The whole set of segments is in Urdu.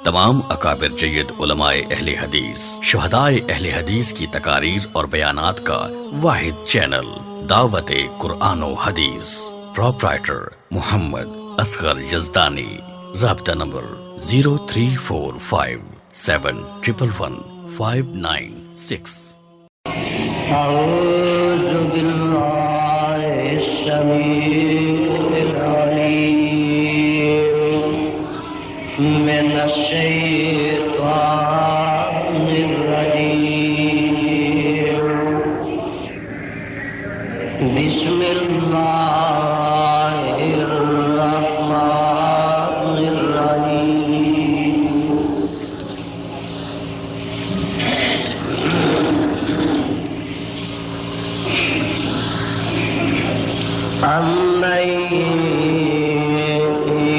تمام اکابر جید علماء اہل حدیث، شہدائے اہل حدیث کی تقاریر اور بیانات کا واحد چینل دعوت قرآن و حدیث، پروپرائٹر محمد اصغر یزدانی، رابطہ نمبر 0345711596۔ اعوذ باللہ السمیع العلیم من الشیطان الرجیم، بسم اللہ الرحمن الرحیم۔ أَمَّن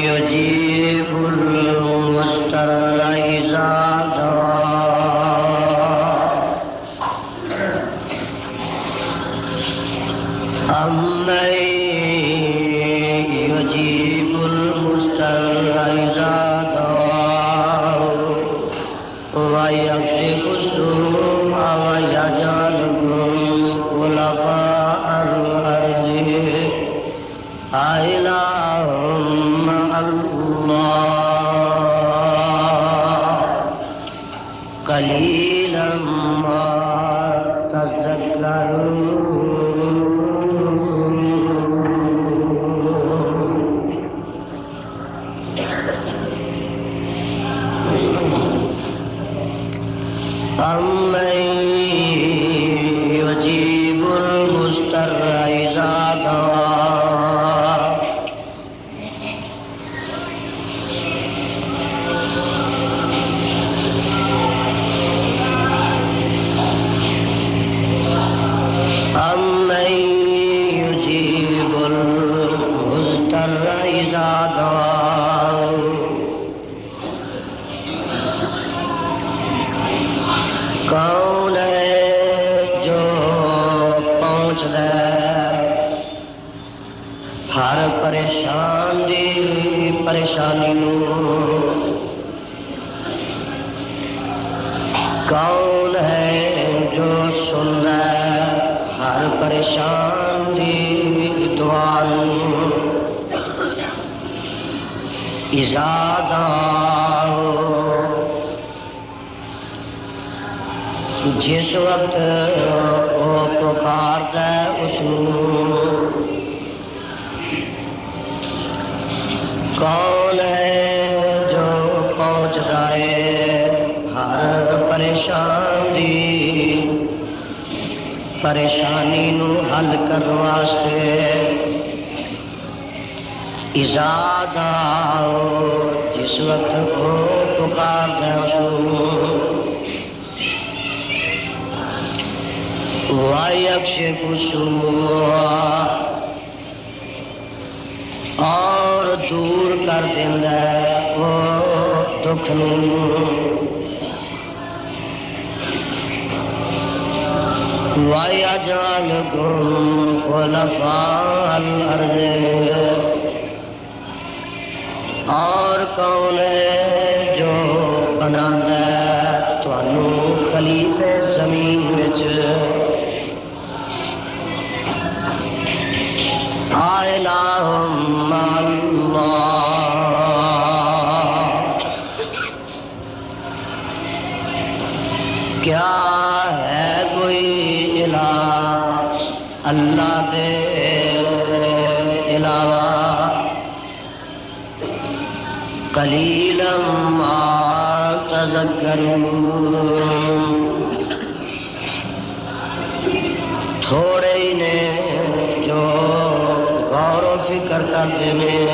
يُجِيبُ الْمُضْطَرَّ إِذَا دَعَاهُ، أَمَّن يُجِيبُ الْمُضْطَرَّ إِذَا دَعَاهُ وَيَكْشِفُ السُّوءَ وَيَجْعَلُكُمْ خُلَفَاءَ الْأَرْضِ أَإِلَٰهٌ مَّعَ اللَّهِ قَلِيلًا مَّا تَذَكَّرُونَ أَمَّن يُجِيبُ الْمُضْطَرَّ إِذَا دَعَاهُ أَمَّن يُجِيبُ الْمُضْطَرَّ إِذَا دَعَاهُ کون ہے جو پہنچدا ہر پریشان دی پریشانی نوں، کون ہے جو سندا ہر پریشان دی دعا نوں، اذا دعاہ جس وقت وہ پکارتا ہے اس نوں، کون ہے جو پہنچتا ہے ہر پریشان دی پریشانی نو حل کرنے واسطے، اذا دعاہ جس وقت وہ پکارتا ہے اس نوں، وَيَكْشِفُ السُّوءَ اور دور کر دیندا ہے وہ دکھ نوں، وَيَجْعَلُكُمْ خُلَفَاءَ الْأَرْضِ اور کون ہے جو بناتا ہے تانوں خلیفے زمین وچ، أَإِلَٰهٌ مَّعَ اللَّهِ کیا ہے کوئی الہ اللہ دے علاوہ، قلیلا ما تذکرون تھوڑے ہی نے جو غور و فکر کرتے ہیں۔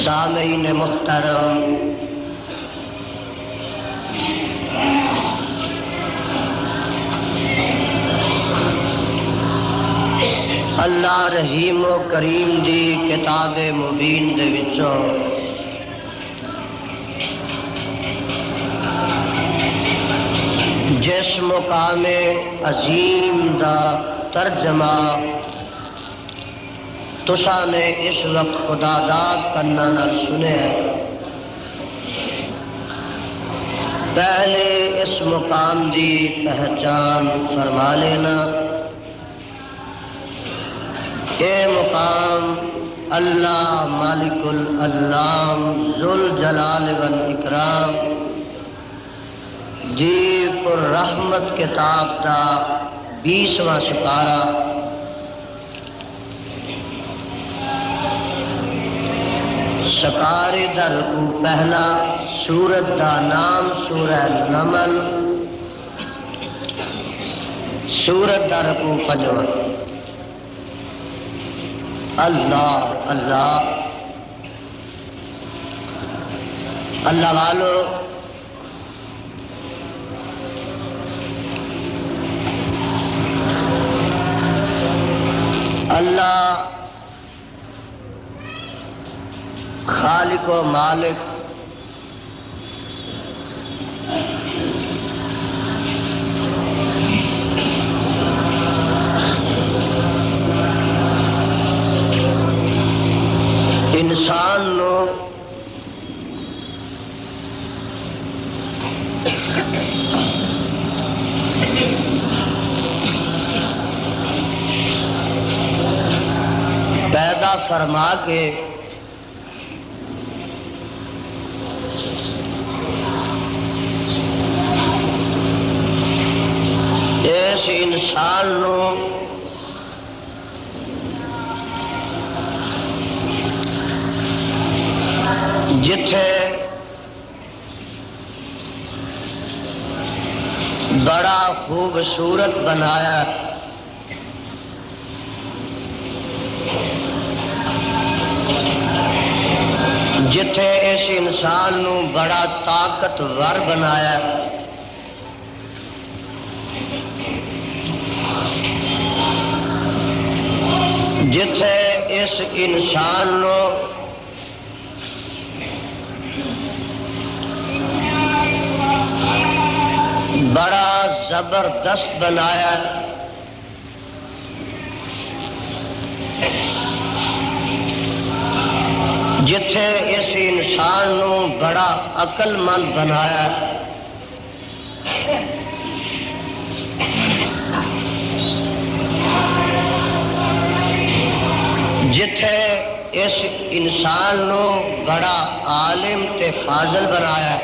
سامعین محترم، اللہ رحیم و کریم دی کتاب مبین دے وچوں جس مقام عظیم دا ترجمہ تسا نے اس وقت خدا داد کرنا نال سنے ہے۔ پہلے اس مقام دی پہچان فرما لینا، اے مقام اللہ مالک الالام ذوالجلال والاکرام دی پر رحمت کتاب دا 20واں سپارہ، سکارے دا رکوع پہلا، سورت دا نام سورہ نمل، سورت دا رکوع پنجواں۔ اللہ اللہ اللہ والو اللہ خالق و مالک انسان نو پیدا فرما کے اس انسان نو جتھے بڑا خوبصورت بنایا، جتھے اس انسان نو بڑا طاقتور بنایا، جتھے اس انسان نو بڑا زبردست بنایا، جتھے اس انسان نو بڑا عقل مند بنایا، جتھے اس انسان نو بڑا عالم تے فاضل بنایا،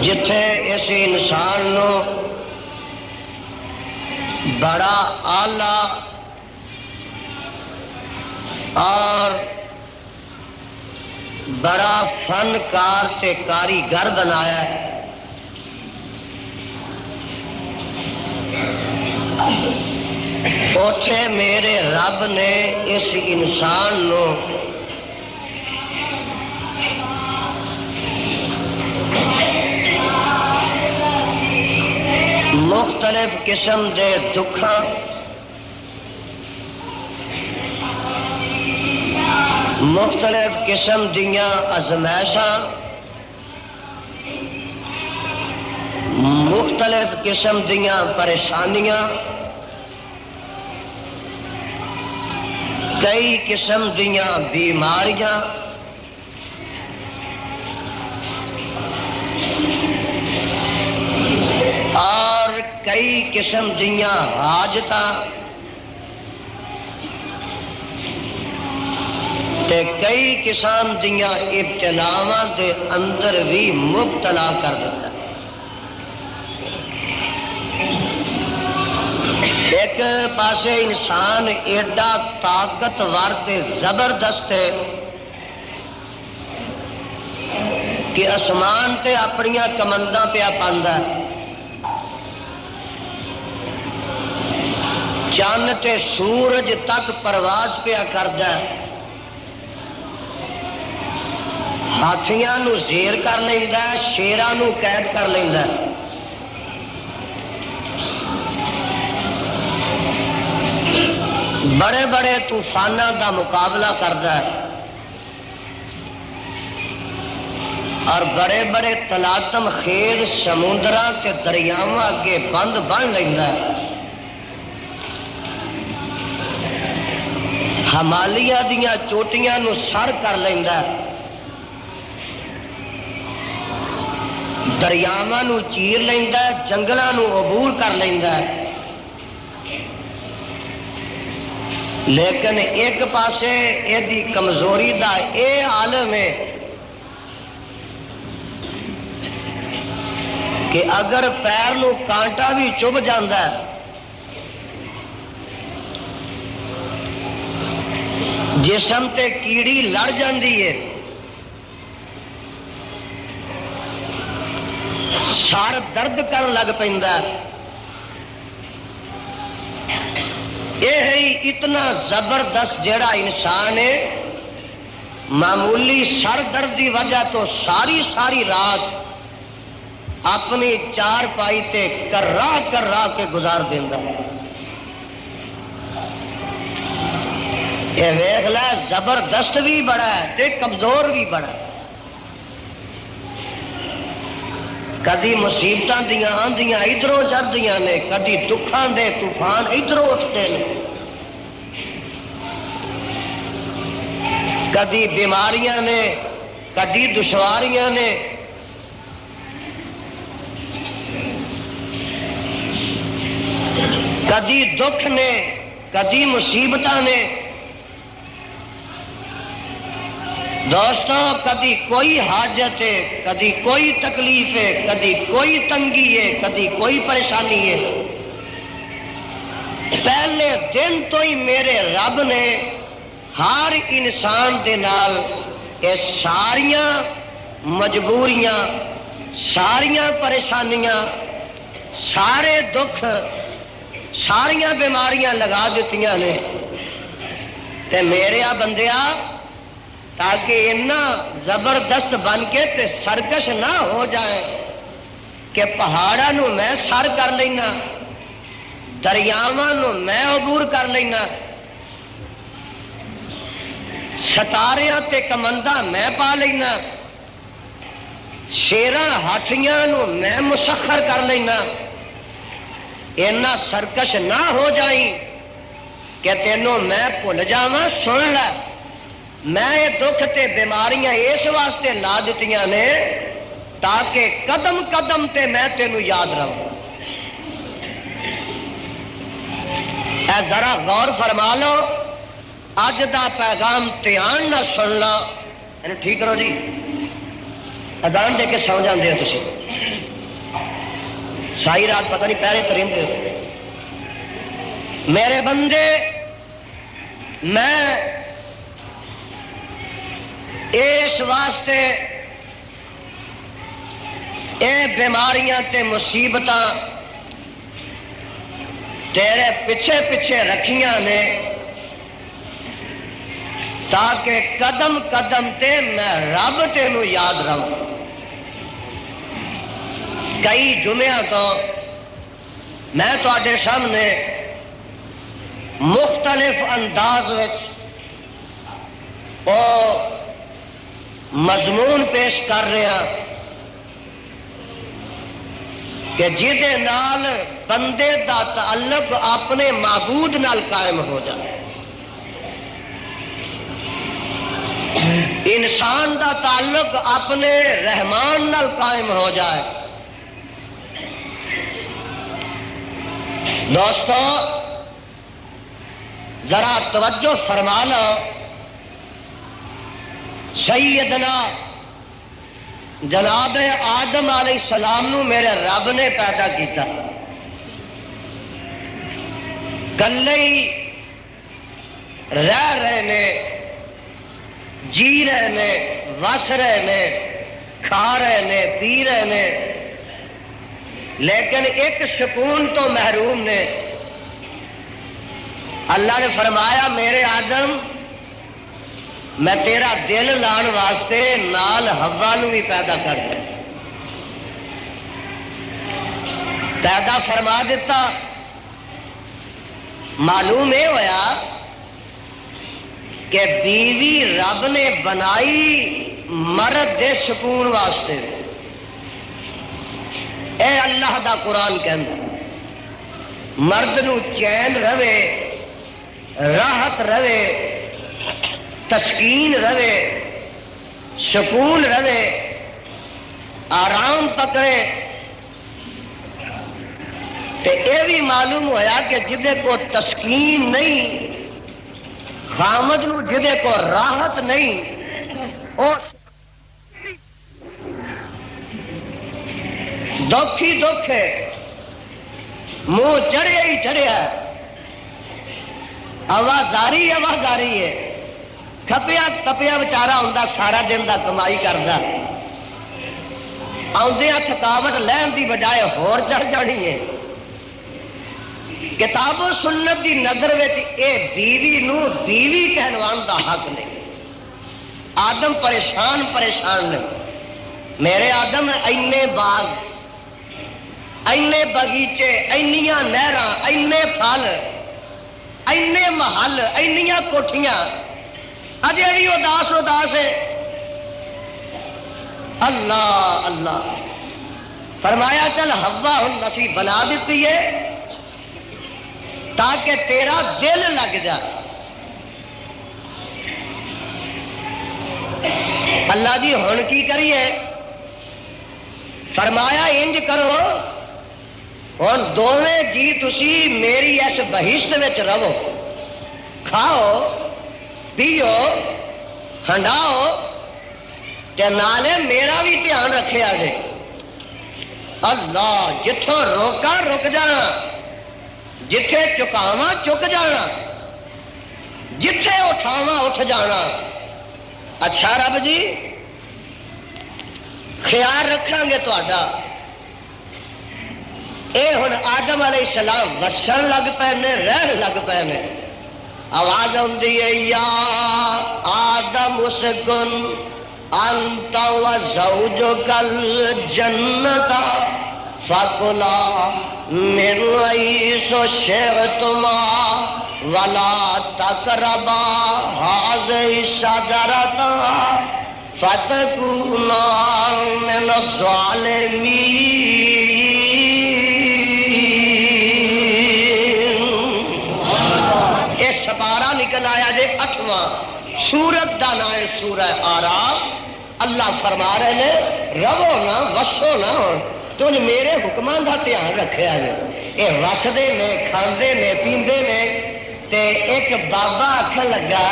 جتھے اس انسان نو بڑا اعلیٰ اور بڑا فنکار تے کاریگر بنایا ہے، اوتھے میرے رب نے اس انسان نو مختلف قسم دے دکھاں، مختلف قسم دیاں ازمائشاں، مختلف قسم دیاں پریشانیاں، کئی قسم دیاں بیماریاں، اور کئی قسم دیاں حاجتاں تے کئی قسم دیاں ابتلاواں دے اندر بھی مبتلا کر دیتا ہے۔ ایک پاسے انسان ایڈا طاقتور تے زبردست ہے کہ آسمان تے اپنیاں کمنداں پیا پاندا ہے، چاند تے سورج تک پرواز پیا کردا ہے، ہاتھیاں نو زیر کر لیندا ہے، شیراں نو قید کر لیندا ہے، بڑے بڑے طوفاناں دا مقابلہ کردا ہے، اور بڑے بڑے تلاطم خیز سمندراں تے دریاواں اگے بند بن لیندا ہے، ہمالیہ دیاں چوٹیاں نو سر کر لیندا ہے، دریاواں نو چیر لیندا ہے، جنگلاں نو عبور کر لیندا ہے، لیکن ایک پاسے ایدی کمزوری دا اے عالم ہے کہ اگر پیر نو کانٹا بھی چبھ جاندا ہے جسم تے کیڑی لڑ جاندی ہے، سر درد کر لگ پیندا ہے، یہ ہے اتنا زبردست جیڑا انسان ہے، معمولی سر درد دی وجہ تو ساری رات اپنی چار پائی تے کرا کے گزار دیندا ہے۔ یہ ویکھ لے زبردست بھی بڑا ہے تے کمزور بھی بڑا ہے، کدی مصیبتاں دیاں آندیاں ادھروں چڑھدیاں نے، کدی دکھاں دے طوفان ادھروں اٹھتے ہیں، کدی بیماریاں نے، کدی دشواریاں نے، کدی دکھ نے، کدی مصیبتاں نے، دوستو کدی کوئی حاجت ہے، کدی کوئی تکلیف ہے، کدی کوئی تنگی ہے، کدی کوئی پریشانی ہے، پہلے دن تو ہی میرے رب نے ہر انسان دے نال یہ ساریاں مجبوریاں، ساریاں پریشانیاں، سارے دکھ، ساریاں بیماریاں لگا دیتیاں نے، تے میرے بندیا تاکہ اتنا زبردست بن کے تے سرکش نہ ہو جائے کہ پہاڑاں نو میں سر کر لینا، دریاواں نو میں عبور کر لینا، ستاریاں تے کمنداں میں پا لینا، شیراں ہاتھیاں نو میں مسخر کر لینا، اینا سرکش نہ ہو جائیں کہ تینوں میں بھول جاواں۔ سن لے، میں یہ دکھ تے بیماریاں اس واسطے لا دیتیاں نے تاکہ قدم قدم تے میں تینوں یاد رہوں۔ اے ذرا غور فرما لو، اج دا پیغام دھیان نہ سن لو، ٹھیک کرو جی، اذان دے کے سو جاندے ہو تسی، ساری رات پتہ نہیں پہرے تریندے ہو۔ میرے بندے، میں اس واسطے اے بیماریاں تے مصیبتاں تیرے پیچھے پیچھے رکھیاں نے تاکہ قدم قدم تے میں رب تینوں یاد رہوں۔ کئی جمعہ تو میں تواڈے سامنے مختلف انداز وچ او مضمون پیش کر رہا کہ جہدے نال بندے دا تعلق اپنے معبود نال قائم ہو جائے، انسان دا تعلق اپنے رحمان نال قائم ہو جائے۔ دوستو ذرا توجہ فرما لو، سیدنا جناب آدم علیہ السلام نو میرے رب نے پیدا کیتا، کلے ہی رہ رہے نے، جی رہے نے، وس رہے نے، کھا رہے نے، پی رہے نے، لیکن ایک سکون تو محروم نے۔ اللہ نے فرمایا میرے آدم میں تیرا دل لان واسطے نال حوا نو بھی پیدا کر دیا، پیدا فرما دیتا۔ معلوم یہ ہوا کہ بیوی رب نے بنائی مرد دے سکون واسطے اے اللہ دا قرآن کہندا مرد نو چین رہے راحت رہے تسکین رہے سکون رہے آرام پکڑے تے اے بھی معلوم ہویا کہ جدے کو تسکین نہیں خامد نو جدے کو راحت نہیں اور دکھ ہی دکھ ہے منہ چڑھیا ہی چڑھیا آواز آ رہی ہے کھپیا تپیا بچارا ہوندا سارا دن دا کمائی کردا آندیاں تھکاوٹ لہن دی بجائے ہور چڑھ جانی ہے کتاب و سنت دی نظر وچ اے بیوی نو بیوی کہلوان دا حق نہیں آدم پریشان نہیں میرے آدم اینے باغ اینے باغیچے اینیاں نہراں اینے پھل اینے محل اینیاں کوٹھیاں اجے بھی اداس ہے اللہ اللہ فرمایا چل ہوا ہن نفی بنا دیتی ہے تاکہ تیرا دل لگ جائے اللہ جی ہن کی کریے فرمایا انج کرو ہن دوویں جی تسی میری اس بہشت وچ رہو کھاؤ پیو ہنڈاؤ تے نالے میرا بھی دھیان رکھے آجے اللہ جتھوں روکا رک جانا جتھے چکاواں چک جانا جتھے اٹھاواں اٹھ جانا اچھا رب جی خیال رکھاں گے تہاڈا اے ہن آدم علیہ السلام وسن لگ پے نے رہن لگ پے نے آواز آندی ہے یا آدم اسکن انت وزوجک الجنت فکلا من حیث شئتما ولا تقربا هذه الشجرة فتکونا من الظالمین اس سپارہ نکل آیا جے 8واں سورت دا نام سورہ آراف اللہ فرما رہے نے رو نا وسو نا تج میرے حکماں دا دھیان رکھیا جے اے وسدے نے کھاندے نے پیندے نے تے ایک بابا آکھن لگا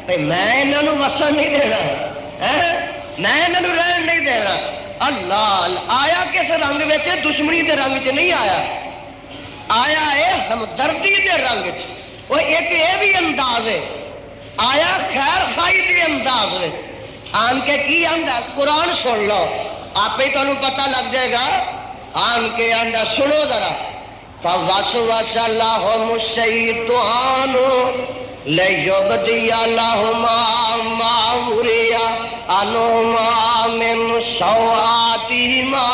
بھئی میں انہاں نوں وسن نہیں دینا میں انہاں نوں رہن نہیں دینا اللہ آیا کس رنگ وچ دشمنی دے رنگ وچ نہیں آیا آیا ہے ہمدردی دے رنگ وچ وہ ایک یہ بھی انداز ہے آیا خیر خائی دے انداز ہے آن کے کی انداز قرآن سن لو آپ ہی تمہیں پتہ لگ جائے گا آن کے انداز سنو ذرا فوسوس لهم الشیطان لیبدی لهما ما وري عنهما من سوآتهما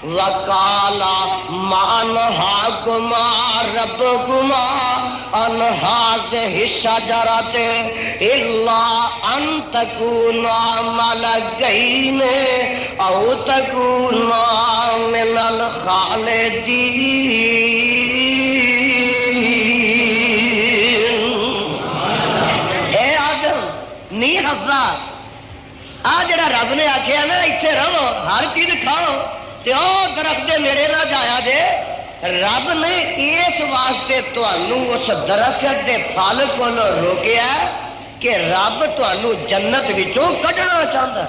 وقال ما نهاكما ربكما عن هذه الشجرة إلا أن تكونا ملكين أو تكونا من الخالدين اے آدم نی حفظہ آ جڑا رب نے آکھیا نا اتنے رہو ہر چیز کھاؤ تے او درخت دے نیڑے نہ جایا جے رب نے اس واسطے تانوں اس درخت دے پھل کول روکیا کہ رب تانوں جنت وچوں کڈنا چاہندا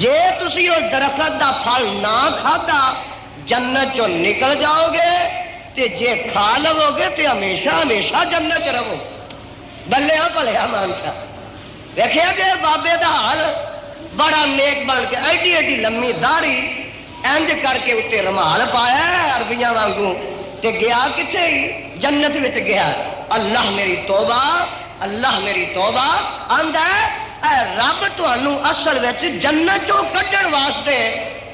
جے تسی اس درخت دا پھل نہ کھادا جنت چوں نکل جاؤ گے تے جے کھا لو گے تے ہمیشہ ہمیشہ جنت چ رہو بلیا بھلیا مانسا دیکھیا جے بابے دا حال بڑا نیک بن کے ایڈی ایڈی لمبی داڑھی انج کر کے اتنے رومال پایا عربیاں وانگوں تے گیا کتنے جنت وچ گیا اللہ میری توبہ اللہ میری توبہ آندا اے رب تانوں اصل وچ جنت چوں کڈن واسطے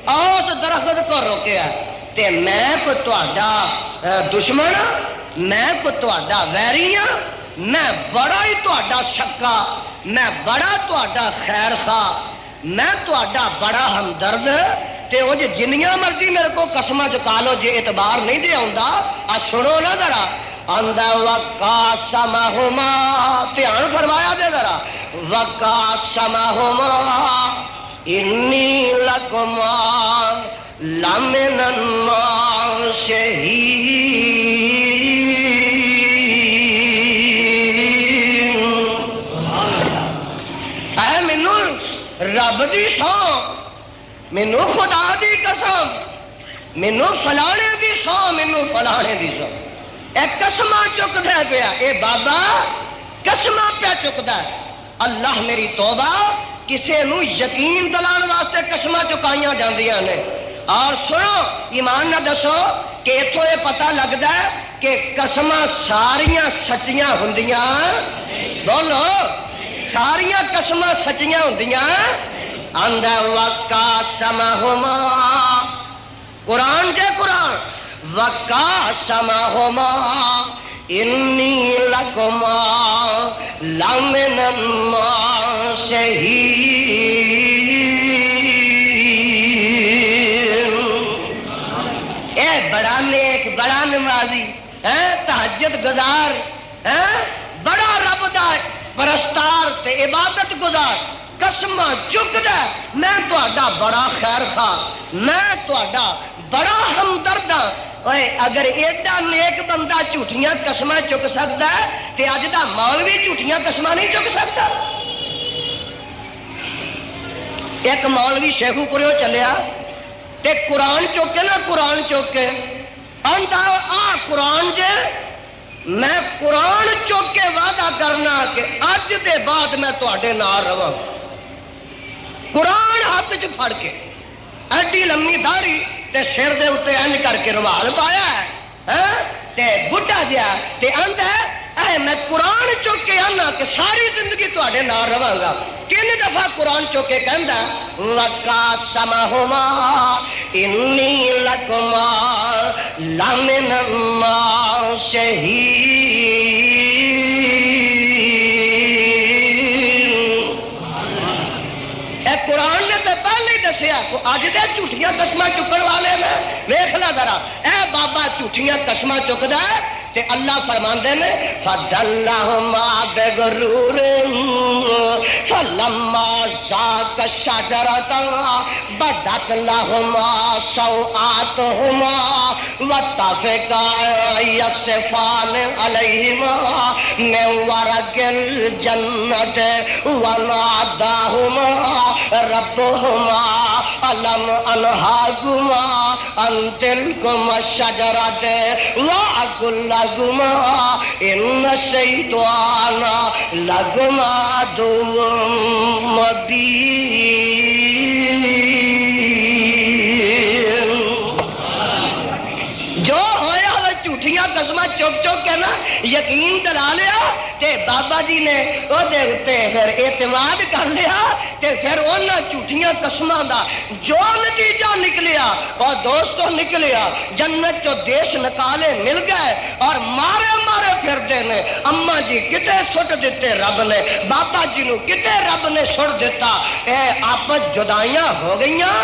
اس درخت کو روکیا تے میں کو تہاڈا دشمن میں کو تہاڈا ویری ہاں میں بڑا ہی تہاڈا شکا، میں بڑا تہاڈا خیر خواہ، میں تہاڈا بڑا ہمدرد، تے وہ جنیاں مرضی میرے کو قسمہ چکا لو، جے اعتبار نہیں دے آندا آ سنو نا ذرا، آندا وقاسمہما، دھیان فرمایا دے ذرا، وقاسمہما انی لکما لمن الناصحین، اے مینوں رب دی سو، مینوں خدا دی قسم، مینوں فلانے دی سو، مینوں فلانے دی سو، اے قسمہ چکدا پیا، اے بابا قسمہ پیا چکدا ہے۔ اللہ میری توبہ، کسے نو یقین دلان واسطے قسمہ چکائیاں جاندیاں نے۔ اور سنو ایمان نہ دسو کہ اتوں یہ پتہ لگتا ہے کہ قسمہ ساریاں سچیاں ہوندیاں، بولو ساریاں قسمہ سچیاں ہوندیاں، اندہ وقاسمہما، قرآن کے قرآن، وقاسمہما انی لکما لمن الناصحین، اے بڑا نیک، بڑا نمازی، تہجد گزار، بڑا رب دا پرستار تے عبادت گزار، قسمہ چکدا میں تہاڈا بڑا خیر خواہ، میں تہاڈا بڑا ہمدرد ہاں۔ اوے اگر ایڈا نیک بندہ جھوٹیاں قسمہ چک سکتا ہے تے اج دا مولوی جھوٹیاں قسمہ نہیں چک سکتا۔ ایک مولوی شیخو پوریو چلیا تے قرآن چوکے نا، قرآن چوکے آندا آ قرآن جے، میں قرآن چوک کے وعدہ کرنا کہ اج دے بعد میں تہاڈے نال رہاں، قرآن ہاتھ چ پھڑ کے، ایڈی لمبی داڑھی تے سر دے اوتے انج کر کے رومال پایا ہے، تے بڈھا جہا تے آندا اے میں قرآن چوک کے آنا کہ ساری زندگی تہاڈے نال رہاں گا۔ تین دفعہ قرآن چوک کے کہندا وقاسمہما انی لکما لمن الناصحین، اے قرآن نے تو پہلے ہی دسیا کو اج دے جھوٹیاں قسمہ چکن والے نے ویکھ لا ذرا، اے بابا جھوٹیاں قسمہ چکدا ہے تے اللہ فرماندے نے فدلہما بغرور فلما ذاقا الشجرۃ بدت لہما سوآتہما وطفقا یخصفان علیہما من ورق الجنۃ وناداہما ربہما الم انہاکما ان تلکما الشجرۃ واقل لکما ان الشیطان لکما عدو مبین۔ جو ہویا وہ جھوٹیاں قسمہ چک چک کے نا یقین دلا لیا تے بابا جی نے وہ دے اتے پھر اعتماد کر لیا تے پھر انہاں جھوٹیاں قسمہ دا جو نتیجہ نکلیا اور دوستوں نکلیا، جنت جو دیش نکالے مل گئے اور مارے مارے پھر دے نے، اماں جی کتے سٹ دیتے رب نے، بابا جی نو کتے رب نے سٹ دیتا، اے آپس جدائیاں ہو گئیاں،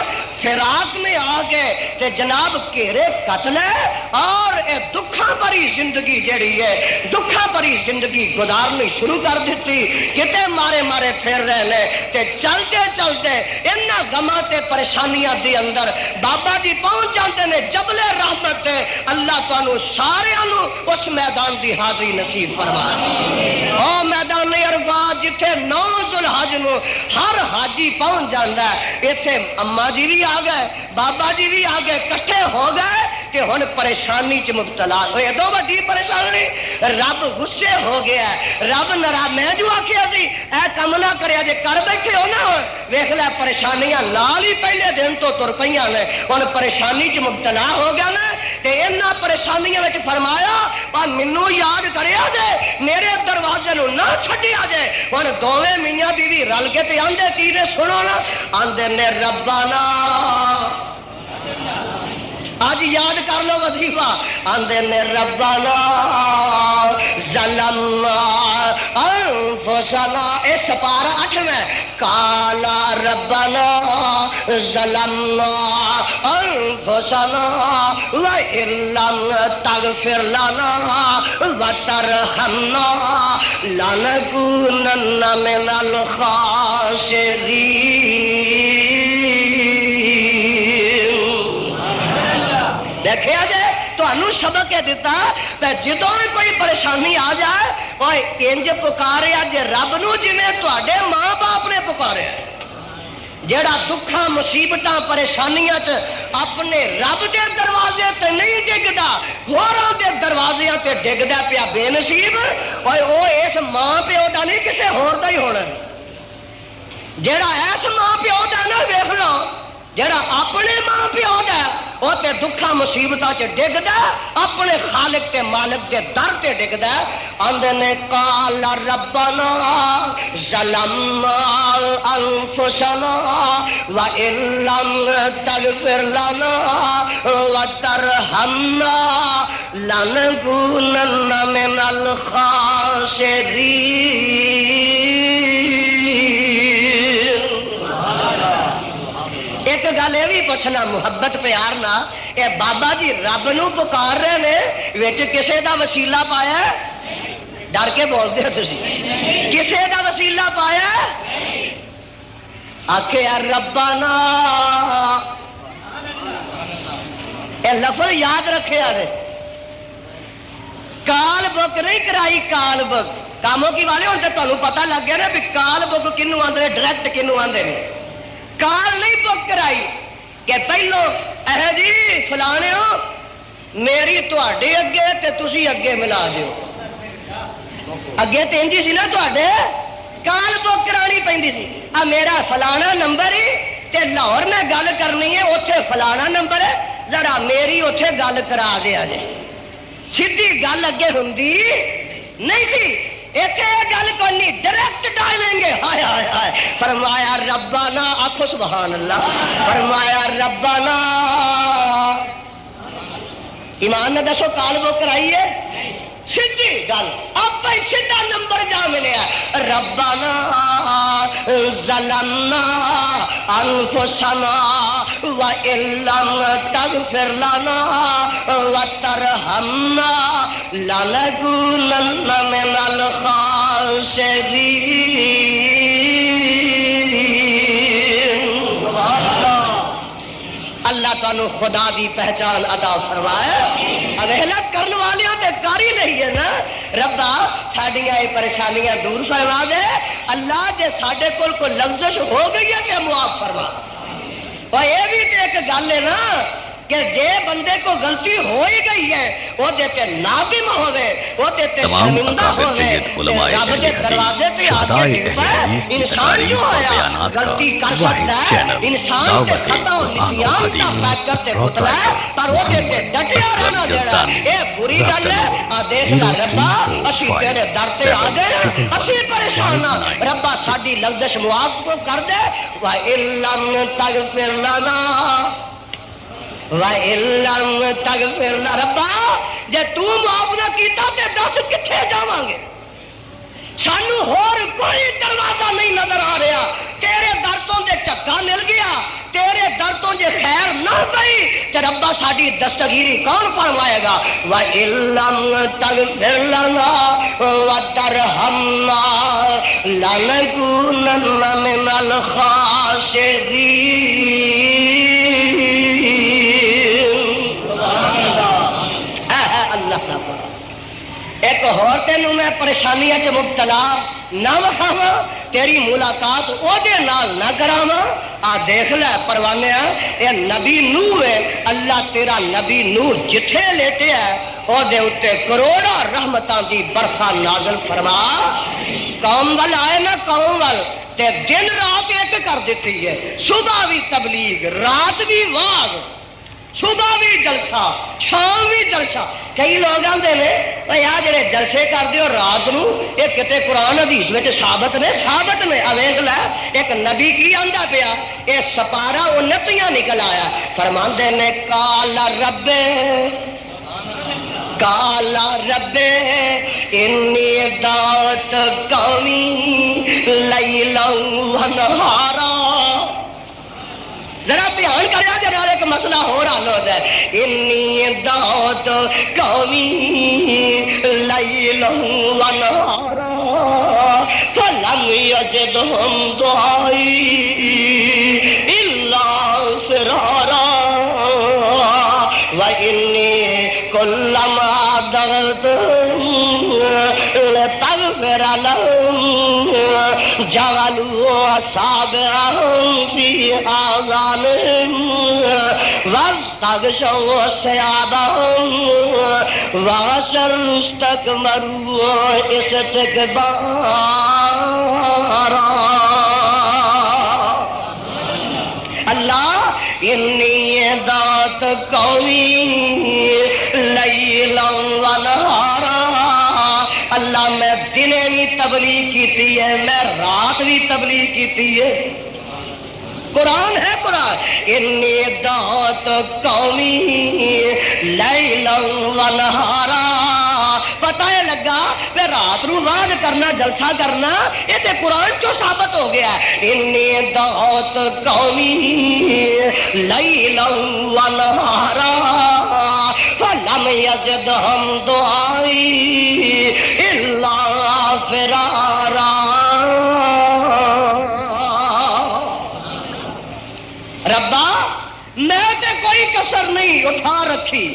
فراق میں آ گئے تے جناب گھیرے قتل ہے اور اے دکھاں بری زندگی جڑی ہے، دکھاں بری زندگی گزارنی شروع کر دیتی، کتے مارے مارے پھر رہے تے چلتے چلتے انہاں غماں تے پریشانیاں دی اندر بابا جی پہنچ جاندے نے جبل رحمت تے، اللہ تانوں ساریاں نو اس میدان دی حاضری نصیب فرمائے۔ او میدان عرفات جتھے 9 ذوالحج نو ہر حاجی پہنچ جاندا ہے، ایتھے اماں جی بھی آ گئے، بابا جی بھی آ گئے، کٹھے ہو گئے کہ ہن پریشانی چ مبتلا ہوئے، دو بڑی پریشانی، رب غصے ہو گیا ہے، رب ناراض، میں جو آکھیا سی اے کم نہ کریا جے کر بیٹھے ہو نا، ویکھ لے پریشانیاں لال ہی پہلے دن تو تر پئیاں نے، ہن پریشانی چ مبتلا ہو گیا نا تے انہاں پریشانیاں وچ فرمایا پر مینوں یاد کریا جے، میرے دروازے نو نہ چھڈیا جے، ہن دوویں میاں بیوی رل کے تے آندے کی نے سنو نا، آندے نے ربانا، آج یاد کر لو وظیفہ، آندے نے ربانا ظلمنا انفسنا اے سپارہ 8واں قالا ربنا ظلمنا انفسنا وان لم تغفر لنا وترحمنا لنكونن من الخاسرین۔ دیکھے جے تانوں سبق ہے دیتا تے جدوں بھی کوئی پریشانی آ جائے اوے انج پکارے اج رب نو جویں تواڈے ماں باپ نے پکارے، جیڑا دکھاں مصیبتاں پریشانیاں تے اپنے رب دے دروازے تے نہیں ڈگدا ہوراں دے دروازیاں تے ڈگدا پیا بے نصیب، اوے او اس ماں پیو دا نہیں کسے ہور دا ہی ہونا، جیڑا اس ماں پیو دا نہ ویکھ لو، جیڑا اپنے ماں پیو دا وہ تے دکھاں مصیبتاں چ ڈگدا اپنے خالق تے مالک دے در تے ڈگدا آندے نے قال ربنا ظلمنا انفسنا وان لم تغفر لنا وترحمنا لنكونن من الخاسرین۔ ایک گل یہ بھی پوچھنا محبت پیار نہ، اے بابا جی رب نو پکار رہے نے وچ کسے دا وسیلہ پایا؟ ڈر کے بولتے ہو تسی، کسے دا وسیلہ پایا؟ آکھے یا ربنا، اے لفظ یاد رکھے آدھے، کال بک نہیں کرائی، کال بک کاموں کی والے ہوں تو تمہیں پتہ لگ گیا نا بھی کال بک کنوں آندے ڈائریکٹ کنوں آندے نے، کال نہیں بک کرائی کہ پہلو اے جی فلانے ہو میری تواڈے اگے تے تسی اگے ملا دیو، اگے تے انجی سی نا تواڈے کال بک کرانی پیندی سی، آ میرا فلانا نمبر ہی تے لاہور میں گل کرنی ہے اوتھے فلانا نمبر ہے ذرا میری اوتھے گل کرا دیا جے، سیدھی گل اگے ہوندی نہیں سی، ایتھے گل کرنی ڈائریکٹ ڈائلیں گے، ہائے ہائے ہائے، فرمایا ربنا، آکھو سبحان اللہ، فرمایا ربنا، ایمان نہ دسو کال بک کرائیے، سیدھی گل آپ ہی سیدھا نمبر جا ملیا، ربنا ظلمنا انفسنا وان لم تغفر لنا وترحمنا لنكونن من الخاسرین۔ اللہ تعالیٰ خدا دی پہچان عطا فرمائے، اوہیلت کرنے والیاں تے کاری نہیں ہے نا، ربا ساڈیاں یہ پریشانیاں دور فرما دے، اللہ جے ساڈے کول کوئی لغزش ہو گئی ہے تے معاف فرما، اور یہ بھی تے ایک گل ہے نا کہ جے بندے کو غلطی ہو ہی گئی ہے وہ دیتے نادم ہوئے، وہ دیتے شرمندہ ہوئے، رب دے دروازے پہ آگے ڈھپا ہے، انسان جو ہے غلطی کر سکتا ہے، انسان کے خطا و نسیان کا پیک کرتے پتلا ہے، پر وہ دیتے ڈٹے رہنا دینا، اے بری گل ہے، دیکھ لا ربا اسی تیرے در سے آگے اسی پریشانہ، ربا ساڈی لغزش معاف کو کر دے، وَإِن لَّمْ تَغْفِرْ لَنَا وَإِن لَّمْ تَغْفِرْ لَنَا، ربا جے تو معاف نہ کیتا تے دس کتھے جاواں گے، سانو ہور کوئی دروازہ نہیں نظر آ رہا، تیرے در تو دے چکا مل گیا، تیرے در تو جے خیر نہ پئی تے ربا ساڈی دستگیری کون فرمائے گا؟ وَإِن لَّمْ تَغْفِرْ لَنَا وَتَرْحَمْنَا لَنَكُونَنَّ مِنَ الْخَاسِرِينَ۔ ایک اور تینوں میں پریشانیاں کے مبتلا نہ وکھاواں، تیری ملاقات او دے نال نہ کراواں، آ دیکھ لے پروانیا اے نبی نوح ہے، اللہ تیرا نبی نوح جتھے لیتے ہے او دے اتے کروڑا رحمتاں دی برخا نازل فرما، قوم وال آئے نا قوم وال تے دن رات ایک کر دیتی ہے، صبح بھی تبلیغ، رات بھی واز، صبح بھی جلسہ شام بھی جلسہ، کئی لوگ آتے ہیں یار جڑے جلسے کرتے ہو رات نو یہ کتے قرآن حدیث میں ثابت نے اویز لے ایک نبی کی آندا پیا یہ سپارہ انتیاں نکل آیا فرماندے نے کالا رب انی دعوت قومی ونہارا. ذرا دھیان کریا جے نال ایک مسئلہ ہور حل ہو جائے. انی دعوت قومی لیلا ونہارا فلم یزدہم دعائی الا فرارا وانی کلما دعوتہم لتغفر لهم جعلوا أصابعهم في آذانهم واستغشوا ثيابهم وأصروا استكبروا استكبارا. اللہ انی دعوت قومی لیلا ونہارا. اللہ میں دنے بھی تبلیغ کیتی ہے, میں رات بھی تبلیغ کیتی ہے. قرآن ہے قرآن. انی دعوت قومی لیلا ونہارا. پتہ ہے لگا کہ رات نو وعظ کرنا جلسہ کرنا یہ تے قرآن کیوں ثابت ہو گیا ہے. انی دعوت قومی لیلا ونہارا فلم یزدہم دعائی الا فرارا. ربا میں تے کوئی کسر نہیں اٹھا رکھی.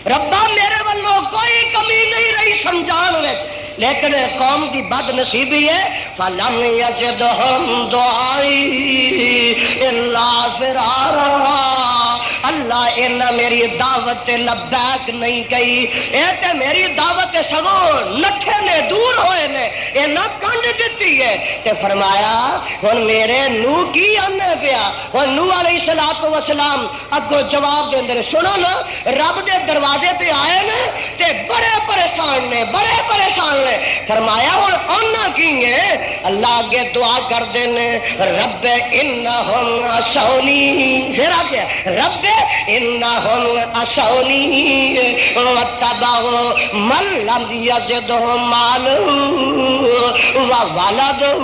ربا میرے والوں کوئی کمی نہیں رہی سمجھان وچ, لیکن قوم دی بد نصیبی ہے. فلم یزدہم دعائی الا فرارا. اللہ انہاں میری دعوت لبیک نہیں کہی, اے تے میری دعوت سگوں نٹھے نے دور ہوئے نے, اے نہ کنڈ دیتی ہے. تے فرمایا ہن میرے نو کی آنے پیا. ہن نو علیہ السلام اگوں جواب دیندے نے. سنو نا, رب دے دروازے تے آئے نے تے بڑے پریشان نے, بڑے پریشان نے. فرمایا ہن آنا کی ہے. اللہ اگے دعا کر دے نے رب انہم عصونی. پھر آ گیا رب انہم عصونی واتبعوا من لم یزدہ مالہ وولدہ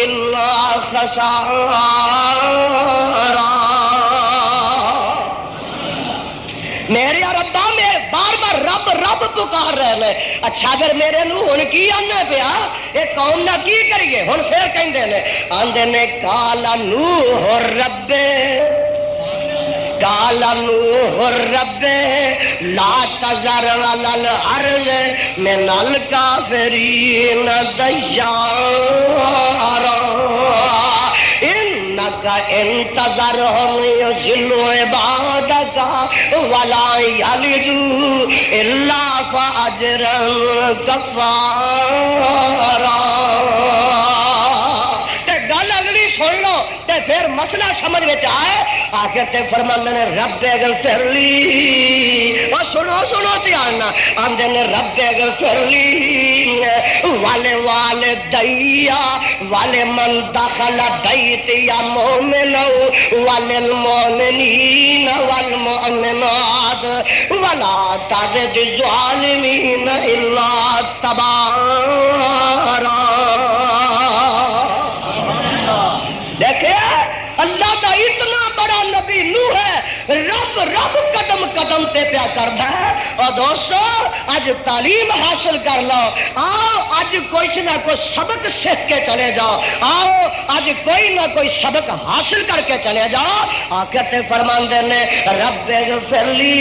الا خسارا. میرے ربا میرے بار بار رب رب پکار رہے ہیں. اچھا پھر میرے نو ہن کی آنا پیا, یہ قوم نہ کی کریے. ہن پھر کہندے نے آندے نے کالا نوح رب قال نوح رب لا تذر على الارض من الكافرين ديارا انك ان تذرهم يضلوا عبادك ولا يلدوا الا فاجرا كفارا. سن لو تے پھر مسئلہ سمجھ میں آئے. آخر تے فرماندے نے رب اغفر لی. اور سنو سنو دھیان نال آندے نے رب اغفر لی والدیا ولمن دخل بیتی مؤمن وللمؤمنین والمؤمنات ولا تزد الظالمین الا تبارا. دیکھیں اللہ کا اتنا بڑا نبی نوح ہے, رب رب قدم قدم تے پیا کرتا ہے. اور دوستو آج تعلیم حاصل کر لو, آؤ آج کوئی نہ کوئی سبق سیکھ کے چلے جاؤ, آؤ آج کوئی نہ کوئی سبق حاصل کر کے چلے جاؤ. آخر تے فرماندے نے رب اغفر لی